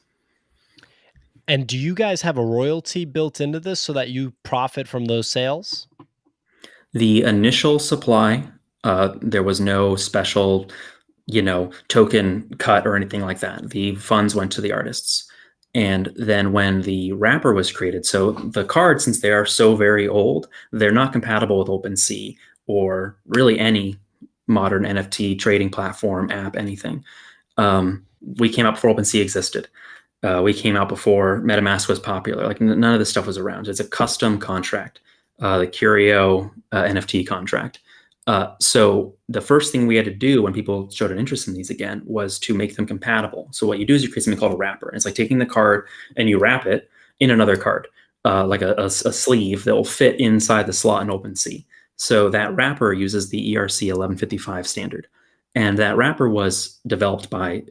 And do you guys have a royalty built into this so that you profit from those sales? The initial supply, there was no special, token cut or anything like that. The funds went to the artists. And then when the wrapper was created, so the cards, since they are so very old, they're not compatible with OpenSea or really any modern NFT trading platform, app, anything. We came out before OpenSea existed. We came out before MetaMask was popular. Like none of this stuff was around. It's a custom contract, the Curio NFT contract. So the first thing we had to do when people showed an interest in these again was to make them compatible. So what you do is you create something called a wrapper. And it's like taking the card and you wrap it in another card, like a sleeve that will fit inside the slot in OpenSea. So that wrapper uses the ERC 1155 standard. And that wrapper was developed by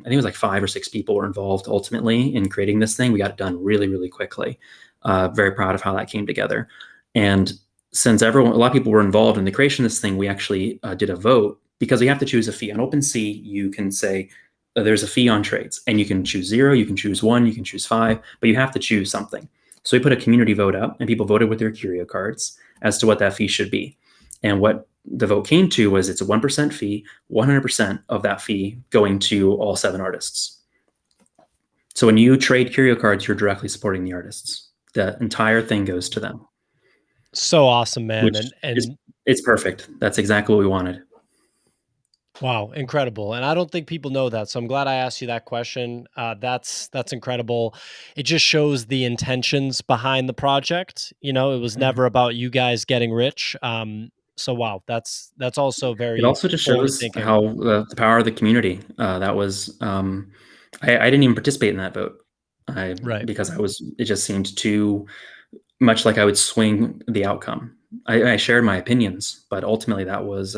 I think it was like 5 or 6 people were involved ultimately in creating this thing. We got it done really, really quickly. Very proud of how that came together. And since a lot of people were involved in the creation of this thing, we actually did a vote because we have to choose a fee. On OpenSea, you can say there's a fee on trades, and you can choose 0, you can choose 1, you can choose 5, but you have to choose something. So we put a community vote up, and people voted with their Curio cards as to what that fee should be. And what the vote came to was it's a 1% fee, 100% of that fee going to all 7 artists. So when you trade Curio cards, you're directly supporting the artists. The entire thing goes to them, So awesome, man. which And is and it's perfect. That's exactly what we wanted. wow, incredible. And I don't think people know that. So I'm glad I asked you that question. That's incredible. It just shows the intentions behind the project. It was Mhm. never about you guys getting rich. So wow, that's also It very also just forward shows thinking. how the power of the community. That was I didn't even participate in that vote. I Right. because I was it just seemed too much like I would swing the outcome. I shared my opinions, but ultimately that was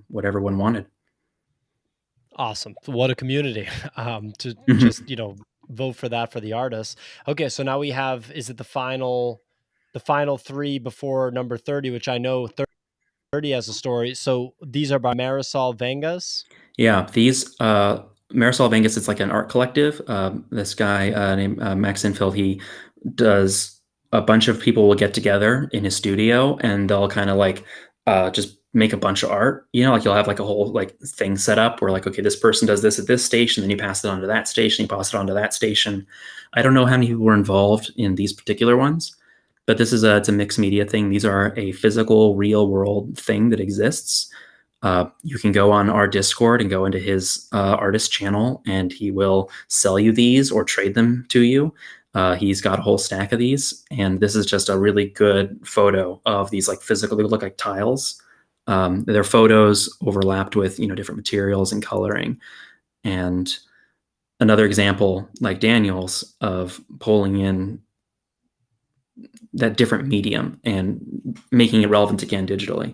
what everyone wanted. Awesome. What a community. To Mhm. just, vote for that for the artists. Okay, so now we have, is it the final three before number 30, which I know 30 has a story. So these are by Marisol Vengas. Yeah, these Marisol Vengas, it's like an art collective. This guy named Max Infield, he does a bunch of people will get together in his studio and they'll kind of like just make a bunch of art. Like you'll have like a whole like thing set up where like, okay, this person does this at this station, then you pass it on to that station, you pass it on to that station. I don't know how many people were involved in these particular ones, but this is it's a mixed media thing. These are a physical, real world thing that exists. You can go on our Discord and go into his artist channel, and he will sell you these or trade them to you. He's got a whole stack of these, and this is just a really good photo of these like physical. They look like tiles. They're photos overlapped with different materials and coloring. And another example, like Daniel's, of pulling in that different medium and making it relevant again digitally,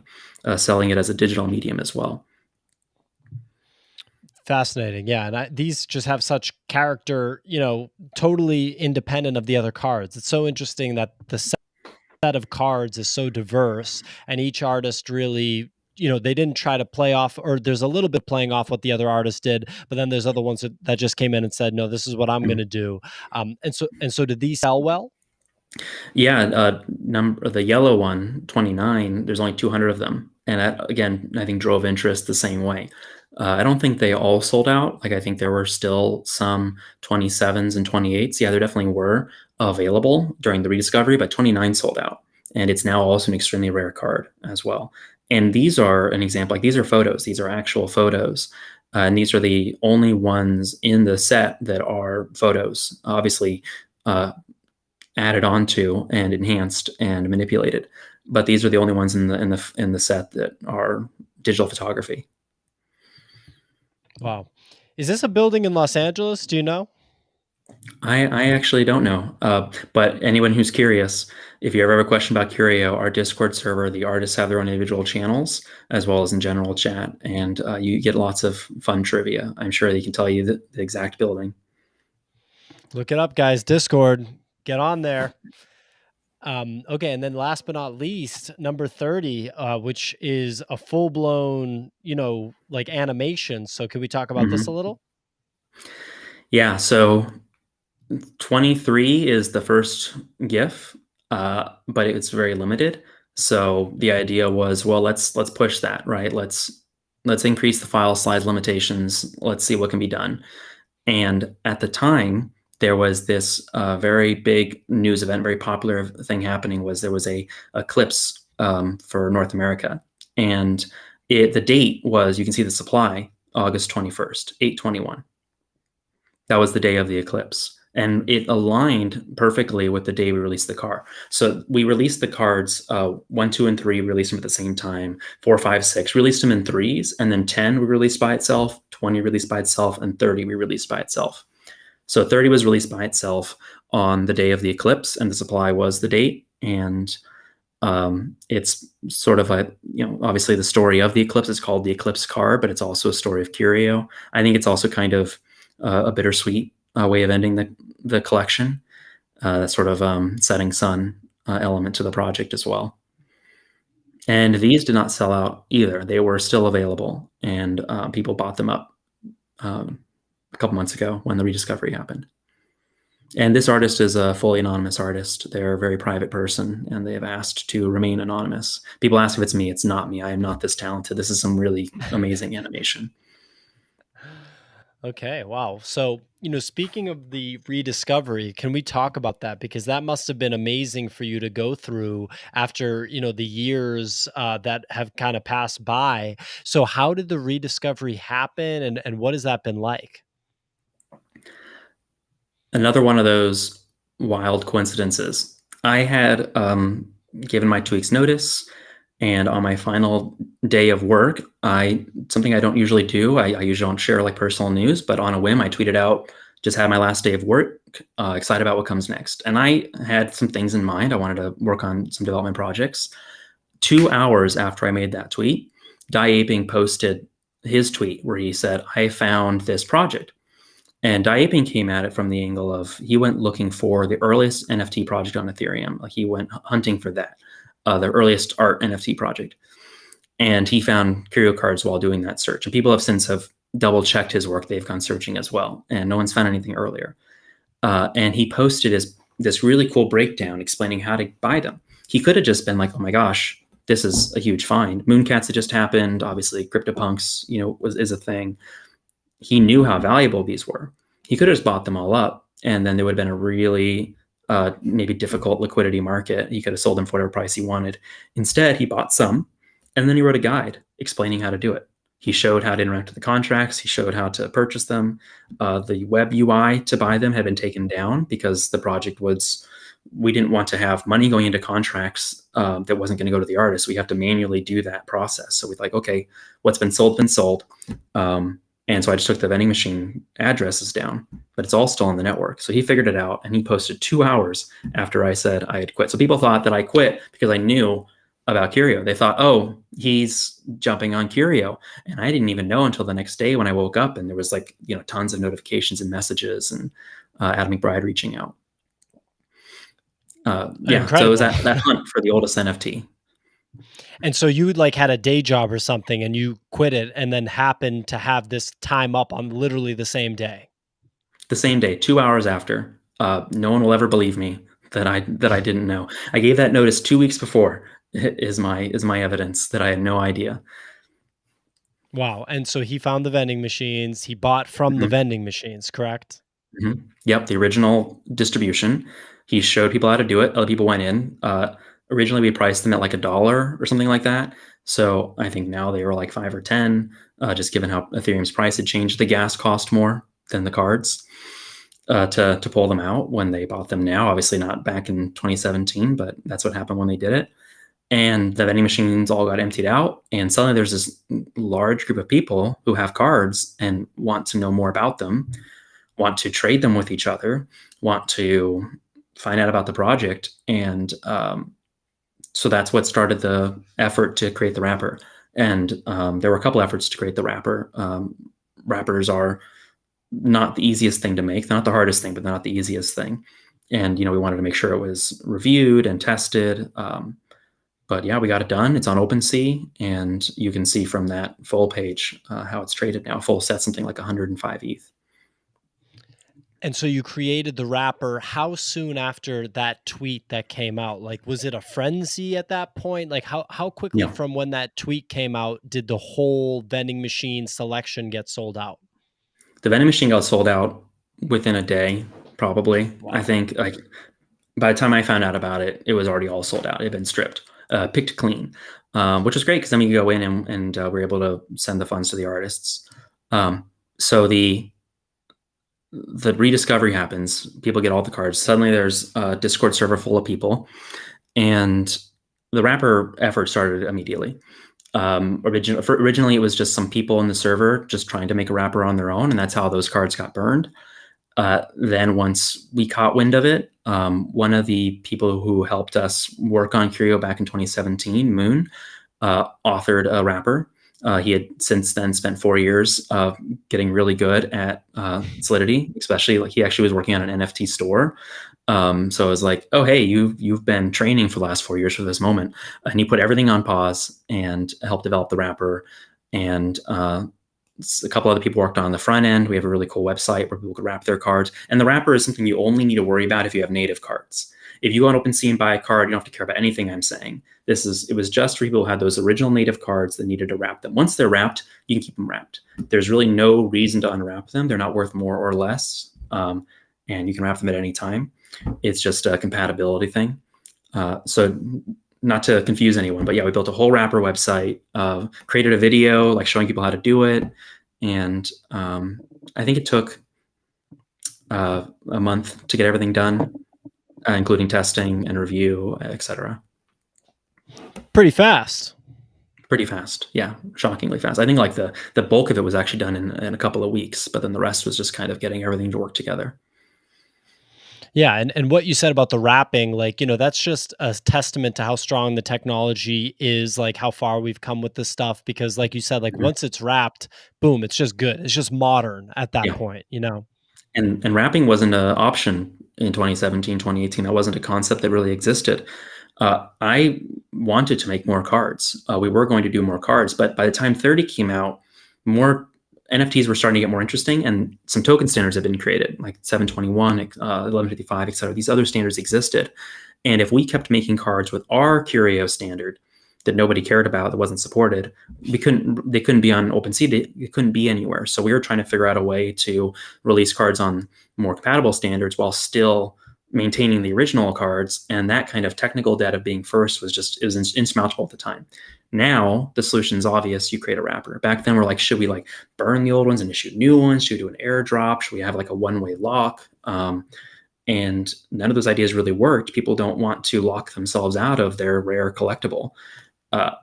selling it as a digital medium as well. Fascinating. Yeah. And these just have such character, totally independent of the other cards. It's so interesting that the set of cards is so diverse, and each artist really, they didn't try to play off, or there's a little bit playing off what the other artist did, but then there's other ones that just came in and said, no, this is what I'm going to do. And so did these sell well? Yeah, the yellow one, 29, there's only 200 of them. And that, again, I think drove interest the same way. I don't think they all sold out. Like, I think there were still some 27s and 28s. Yeah, there definitely were available during the rediscovery, but 29 sold out. And it's now also an extremely rare card as well. And these are an example, like these are photos. These are actual photos. And these are the only ones in the set that are photos. Obviously, added onto and enhanced and manipulated, but these are the only ones in the set that are digital photography. Wow. Is this a building in Los Angeles? Do you know? I actually don't know, but anyone who's curious, if you ever have a question about Curio, our Discord server, the artists have their own individual channels as well as in general chat, and you get lots of fun trivia. I'm sure they can tell you the exact building. Look it up, guys. Discord. Get on there. Okay, and then last but not least, number 30, which is a full-blown, like animation. So could we talk about this a little? Yeah, so 23 is the first GIF, but it's very limited. So the idea was, well, let's push that, right? Let's increase the file size limitations. Let's see what can be done. And at the time, there was this very big news event, very popular thing happening. There was a eclipse for North America, and the date was, you can see the supply, August 21st, 8/21. That was the day of the eclipse. And it aligned perfectly with the day we released the car. So we released the cards 1, 2, and 3, released them at the same time. 4, 5, 6, released them in threes, and then 10 we released by itself, 20 released by itself, and 30 we released by itself. So 30 was released by itself on the day of the eclipse, and the supply was the date. And it's sort of obviously the story of the eclipse is called the Eclipse card, but it's also a story of Curio. I think it's also kind of a bittersweet way of ending the collection, that sort of setting sun element to the project as well. And these did not sell out either. They were still available, and people bought them up a couple months ago when the rediscovery happened. And this artist is a fully anonymous artist. They're a very private person, and they have asked to remain anonymous. People ask if it's me. It's not me. I am not this talented. This is some really amazing animation. Okay, wow. So, speaking of the rediscovery, can we talk about that? Because that must have been amazing for you to go through after, the years that have kind of passed by. So how did the rediscovery happen, and what has that been like? Another one of those wild coincidences. I had given my 2 weeks notice, and on my final day of work, something I don't usually do. I usually don't share like personal news, but on a whim, I tweeted out, just had my last day of work, excited about what comes next. And I had some things in mind. I wanted to work on some development projects. 2 hours after I made that tweet, Die Aping posted his tweet where he said, I found this project. And Die Aping came at it from the angle of, he went looking for the earliest NFT project on Ethereum. Like, he went hunting for that. The earliest art NFT project. And he found Curio Cards while doing that search. And people have since double checked his work. They've gone searching as well, and no one's found anything earlier. And he posted this really cool breakdown explaining how to buy them. He could have just been like, "Oh my gosh, this is a huge find. Mooncats had just happened. Obviously, CryptoPunks, is a thing." He knew how valuable these were. He could have just bought them all up, and then there would have been a really maybe difficult liquidity market. He could have sold them for whatever price he wanted. Instead, he bought some, and then he wrote a guide explaining how to do it. He showed how to interact with the contracts. He showed how to purchase them. The web UI to buy them had been taken down because the project we didn't want to have money going into contracts that wasn't going to go to the artist. We have to manually do that process. So we're like, okay, what's been sold, been sold. And so I just took the vending machine addresses down, but it's all still on the network. So he figured it out, and he posted 2 hours after I said I had quit. So people thought that I quit because I knew about Curio. They thought, oh, he's jumping on Curio. And I didn't even know until the next day when I woke up, and there was tons of notifications and messages, and Adam McBride reaching out. Yeah, so it was that hunt for the oldest NFT. And so you had a day job or something and you quit it and then happened to have this time up on literally the same day. The same day, 2 hours after. No one will ever believe me that I didn't know. I gave that notice 2 weeks before is my evidence that I had no idea. Wow. And so he found the vending machines. He bought from the vending machines, correct? Mm-hmm. Yep, the original distribution. He showed people how to do it. Other people went in. Originally, we priced them at $1 or something like that. So I think now they were like 5 or 10, just given how Ethereum's price had changed. The gas cost more than the cards to pull them out when they bought them now. Obviously not back in 2017, but that's what happened when they did it. And the vending machines all got emptied out. And suddenly there's this large group of people who have cards and want to know more about them, want to trade them with each other, want to find out about the project. And so that's what started the effort to create the wrapper. And there were a couple efforts to create the wrapper. Wrappers are not the easiest thing to make. They're not the hardest thing, but they're not the easiest thing. And, we wanted to make sure it was reviewed and tested. But yeah, we got it done. It's on OpenSea, and you can see from that full page how it's traded now. Full set, something like 105 ETH. And so you created the wrapper. How soon after that tweet that came out? Was it a frenzy at that point? How quickly from when that tweet came out did the whole vending machine selection get sold out? The vending machine got sold out within a day, probably. Wow. I think by the time I found out about it, it was already all sold out. It had been stripped, picked clean, which was great because then we could go in and we're able to send the funds to the artists. So the rediscovery happens. People get all the cards. Suddenly there's a Discord server full of people, and the wrapper effort started immediately. Originally, it was just some people in the server just trying to make a wrapper on their own, and that's how those cards got burned. Then once we caught wind of it, one of the people who helped us work on Curio back in 2017, Moon, authored a wrapper. He had since then spent 4 years getting really good at Solidity, especially he actually was working on an NFT store. So I was like, oh, hey, you've been training for the last 4 years for this moment. And he put everything on pause and helped develop the wrapper. And a couple other people worked on the front end. We have a really cool website where people could wrap their cards. And the wrapper is something you only need to worry about if you have native cards. If you go on OpenSea and buy a card, you don't have to care about anything I'm saying. It was just for people who had those original native cards that needed to wrap them. Once they're wrapped, you can keep them wrapped. There's really no reason to unwrap them. They're not worth more or less. And you can wrap them at any time. It's just a compatibility thing. So not to confuse anyone, but yeah, we built a whole wrapper website, created a video showing people how to do it. And I think it took a month to get everything done, including testing and review, etc. Pretty fast. Pretty fast. Yeah, shockingly fast. I think the bulk of it was actually done in a couple of weeks, but then the rest was just kind of getting everything to work together. Yeah, and what you said about the wrapping, that's just a testament to how strong the technology is, how far we've come with this stuff. Because like you said, once it's wrapped, boom, it's just good. It's just modern at that point, And wrapping wasn't an option in 2017, 2018. That wasn't a concept that really existed. I wanted to make more cards. We were going to do more cards, but by the time 30 came out, more NFTs were starting to get more interesting, and some token standards have been created, like 721, 1155, et cetera. These other standards existed. And if we kept making cards with our Curio standard that nobody cared about, that wasn't supported, they couldn't be on OpenSea. They couldn't be anywhere. So we were trying to figure out a way to release cards on more compatible standards while still maintaining the original cards. And that kind of technical debt of being first it was insurmountable at the time. Now the solution is obvious. You create a wrapper. Back then we're like, should we like burn the old ones and issue new ones? Should we do an airdrop? Should we have like a one-way lock? And none of those ideas really worked. People don't want to lock themselves out of their rare collectible. A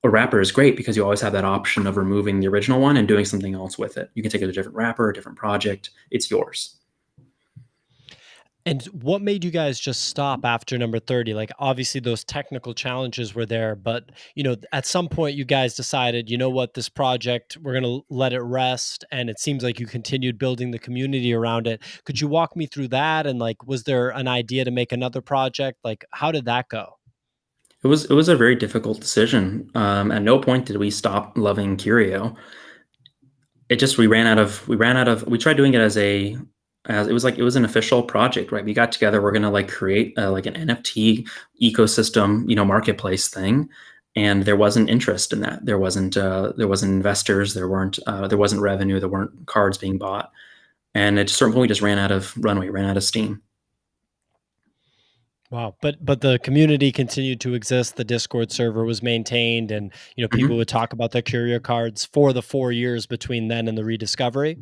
wrapper is great because you always have that option of removing the original one and doing something else with it. You can take it to a different wrapper, a different project. It's yours. And what made you guys just stop after number 30? Like, obviously those technical challenges were there, but at some point you guys decided, you know what, this project, we're going to let it rest. And it seems like you continued building the community around it. Could you walk me through that? And like, was there an idea to make another project? Like, how did that go? It was a very difficult decision. At no point did we stop loving Curio. It just we tried doing it as it was an official project, right? We got together, we're gonna like create like an NFT ecosystem, marketplace thing, and there wasn't interest in that. There wasn't investors, there wasn't revenue, there weren't cards being bought, and at a certain point we just ran out of runway, ran out of steam. Wow. But the community continued to exist. The Discord server was maintained, and people Mhm. would talk about their Curio cards for the 4 years between then and the rediscovery.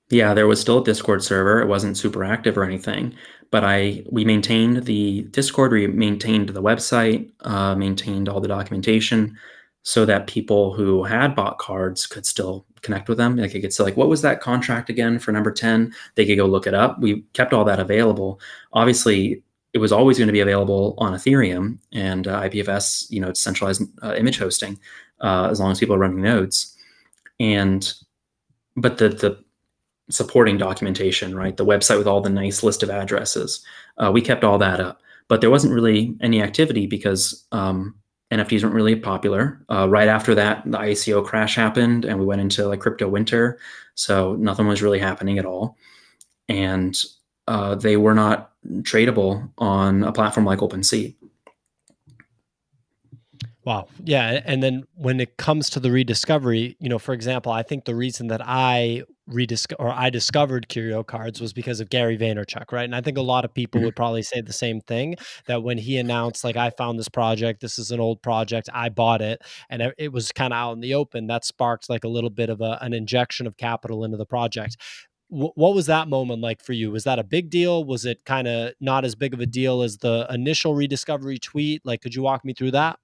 Yeah, there was still a Discord server. It wasn't super active or anything, but we maintained the Discord, we maintained the website, maintained all the documentation, so that people who had bought cards could still connect with them. They could say like, what was that contract again for number 10? They could go look it up. We kept all that available. Obviously, it was always going to be available on Ethereum and IPFS, it's centralized image hosting, as long as people are running nodes. But the supporting documentation, right? The website with all the nice list of addresses. We kept all that up, but there wasn't really any activity because NFTs weren't really popular. Right after that, the ICO crash happened and we went into like crypto winter. So nothing was really happening at all. And they were not tradable on a platform like OpenSea. Wow. Yeah. And then when it comes to the rediscovery, for example, I think the reason that I discovered Curio Cards was because of Gary Vaynerchuk, right? And I think a lot of people Mhm. would probably say the same thing, that when he announced, like, I found this project, this is an old project, I bought it, and it was kind of out in the open, that sparked like a little bit of an injection of capital into the project. What was that moment like for you? Was that a big deal? Was it kind of not as big of a deal as the initial rediscovery tweet? Like, could you walk me through that?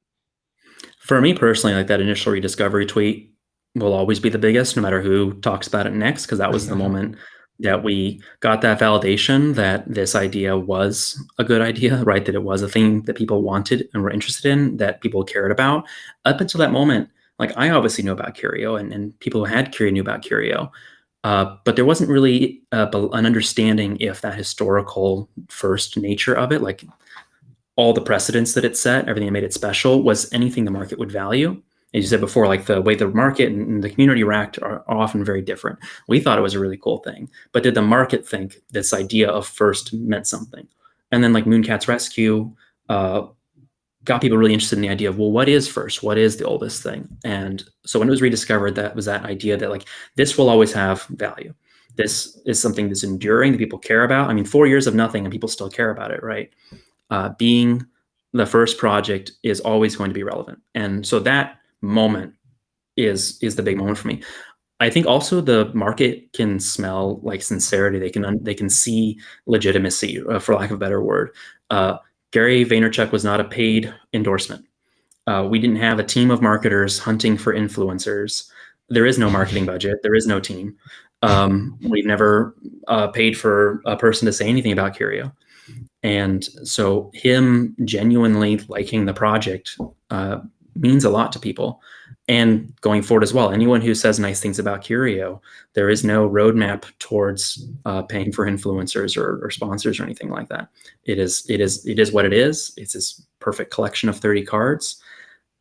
For me personally, like that initial rediscovery tweet will always be the biggest, no matter who talks about it next, because that was the moment that we got that validation that this idea was a good idea, right? That it was a thing that people wanted and were interested in, that people cared about. Up until that moment, like I obviously knew about Curio, and people who had Curio knew about Curio. But there wasn't really an understanding if that historical first nature of it, like all the precedents that it set, everything that made it special, was anything the market would value. As you said before, like the way the market and the community react are often very different. We thought it was a really cool thing, but did the market think this idea of first meant something? And then like Mooncat's Rescue got people really interested in the idea of, well, what is first? What is the oldest thing? And so when it was rediscovered, that was that idea that like this will always have value. This is something that's enduring that people care about. I mean, 4 years of nothing and people still care about it, right? Being the first project is always going to be relevant. And so that moment is the big moment for me. I think also the market can smell like sincerity. They can see legitimacy, for lack of a better word. Gary Vaynerchuk was not a paid endorsement. We didn't have a team of marketers hunting for influencers. There is no marketing budget. There is no team. We've never paid for a person to say anything about Curio. And so him genuinely liking the project means a lot to people. And going forward as well, anyone who says nice things about Curio, there is no roadmap towards paying for influencers or sponsors or anything like that. It is what it is. It's this perfect collection of 30 cards.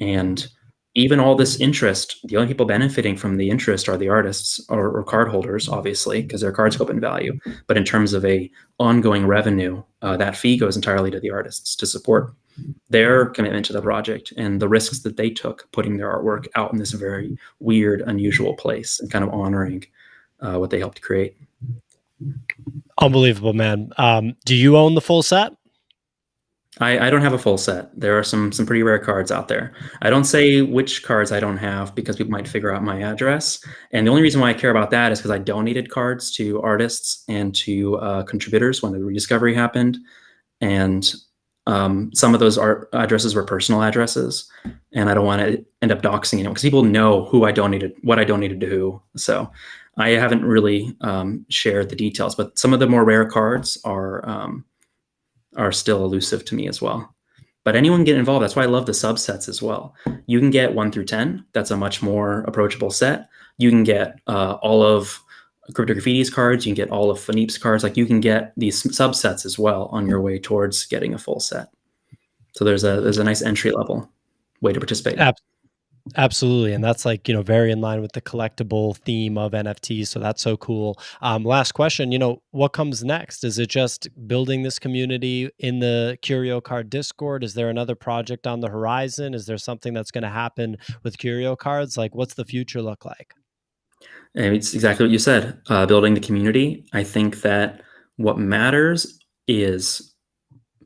And even all this interest, the only people benefiting from the interest are the artists or card holders, obviously, because their cards go up in value. But in terms of a ongoing revenue, that fee goes entirely to the artists to support their commitment to the project and the risks that they took putting their artwork out in this very weird, unusual place and kind of honoring what they helped create. Unbelievable, man. Do you own the full set? I don't have a full set. There are some pretty rare cards out there. I don't say which cards I don't have because people might figure out my address. And the only reason why I care about that is because I donated cards to artists and to contributors when the rediscovery happened. And some of those addresses were personal addresses, and I don't want to end up doxing anyone because people know who I donated, what I donated to who. So I haven't really shared the details, but some of the more rare cards are still elusive to me as well. But anyone can get involved. That's why I love the subsets as well. You can get 1 through 10. That's a much more approachable set. You can get all of Crypto Graffiti's cards. You can get all of Philippe's cards. Like, you can get these subsets as well on your way towards getting a full set. So there's a nice entry level way to participate. Absolutely. And that's like, very in line with the collectible theme of NFTs. So that's so cool. Last question, what comes next? Is it just building this community in the Curio Card Discord? Is there another project on the horizon? Is there something that's going to happen with Curio Cards? Like, what's the future look like? And it's exactly what you said, building the community. I think that what matters is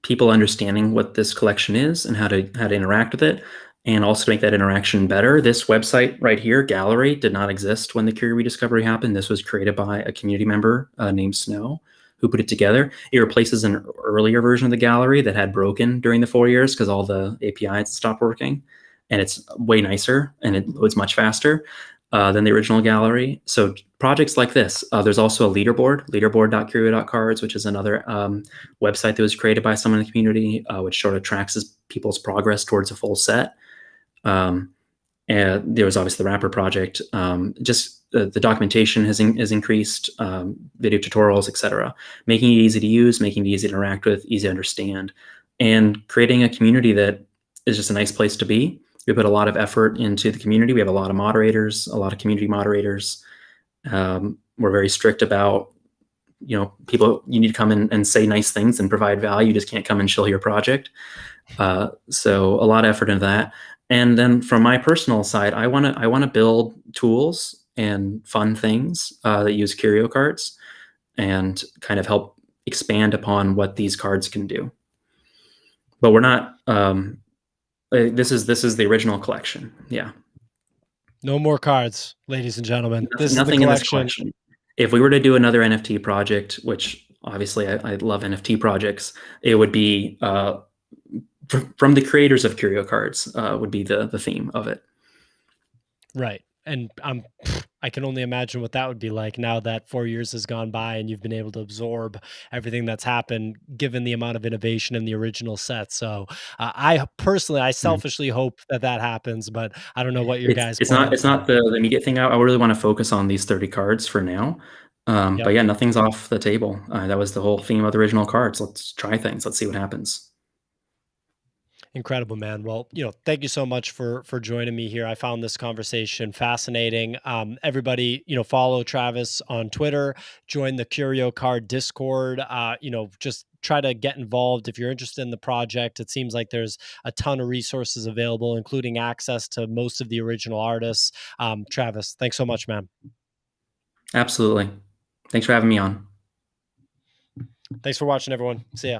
people understanding what this collection is and how to interact with it, and also to make that interaction better. This website right here, gallery, did not exist when the Curio rediscovery happened. This was created by a community member named Snow, who put it together. It replaces an earlier version of the gallery that had broken during the 4 years because all the APIs stopped working, and it's way nicer and it loads much faster than the original gallery. So projects like this, there's also a leaderboard.curio.cards, which is another website that was created by someone in the community, which sort of tracks people's progress towards a full set. And there was obviously the Wrapper project. Just the documentation has increased, video tutorials, etc., making it easy to use, making it easy to interact with, easy to understand, and creating a community that is just a nice place to be. We put a lot of effort into the community. We have a lot of moderators, a lot of community moderators. We're very strict about, people, you need to come in and say nice things and provide value. You just can't come and chill your project. So a lot of effort into that. And then from my personal side, I want to build tools and fun things that use Curio cards and kind of help expand upon what these cards can do. But we're not. This is the original collection. Yeah. No more cards, ladies and gentlemen. This is the Nothing in this collection. collection. If we were to do another NFT project, which obviously I love NFT projects, it would be from the creators of Curio Cards, would be the theme of it. Right. And I can only imagine what that would be like now that 4 years has gone by and you've been able to absorb everything that's happened, given the amount of innovation in the original set. So I Mhm. selfishly hope that that happens, but I don't know what your It's guys' it's not plans it's not are. the immediate thing. I really want to focus on these 30 cards for now. Yep. But yeah, nothing's off the table. That was the whole theme of the original cards. Let's try things. Let's see what happens. Incredible, man. Well, thank you so much for joining me here. I found this conversation fascinating. Everybody, follow Travis on Twitter, join the Curio Card Discord. Just try to get involved if you're interested in the project. It seems like there's a ton of resources available, including access to most of the original artists. Travis, thanks so much, man. Absolutely. Thanks for having me on. Thanks for watching, everyone. See ya.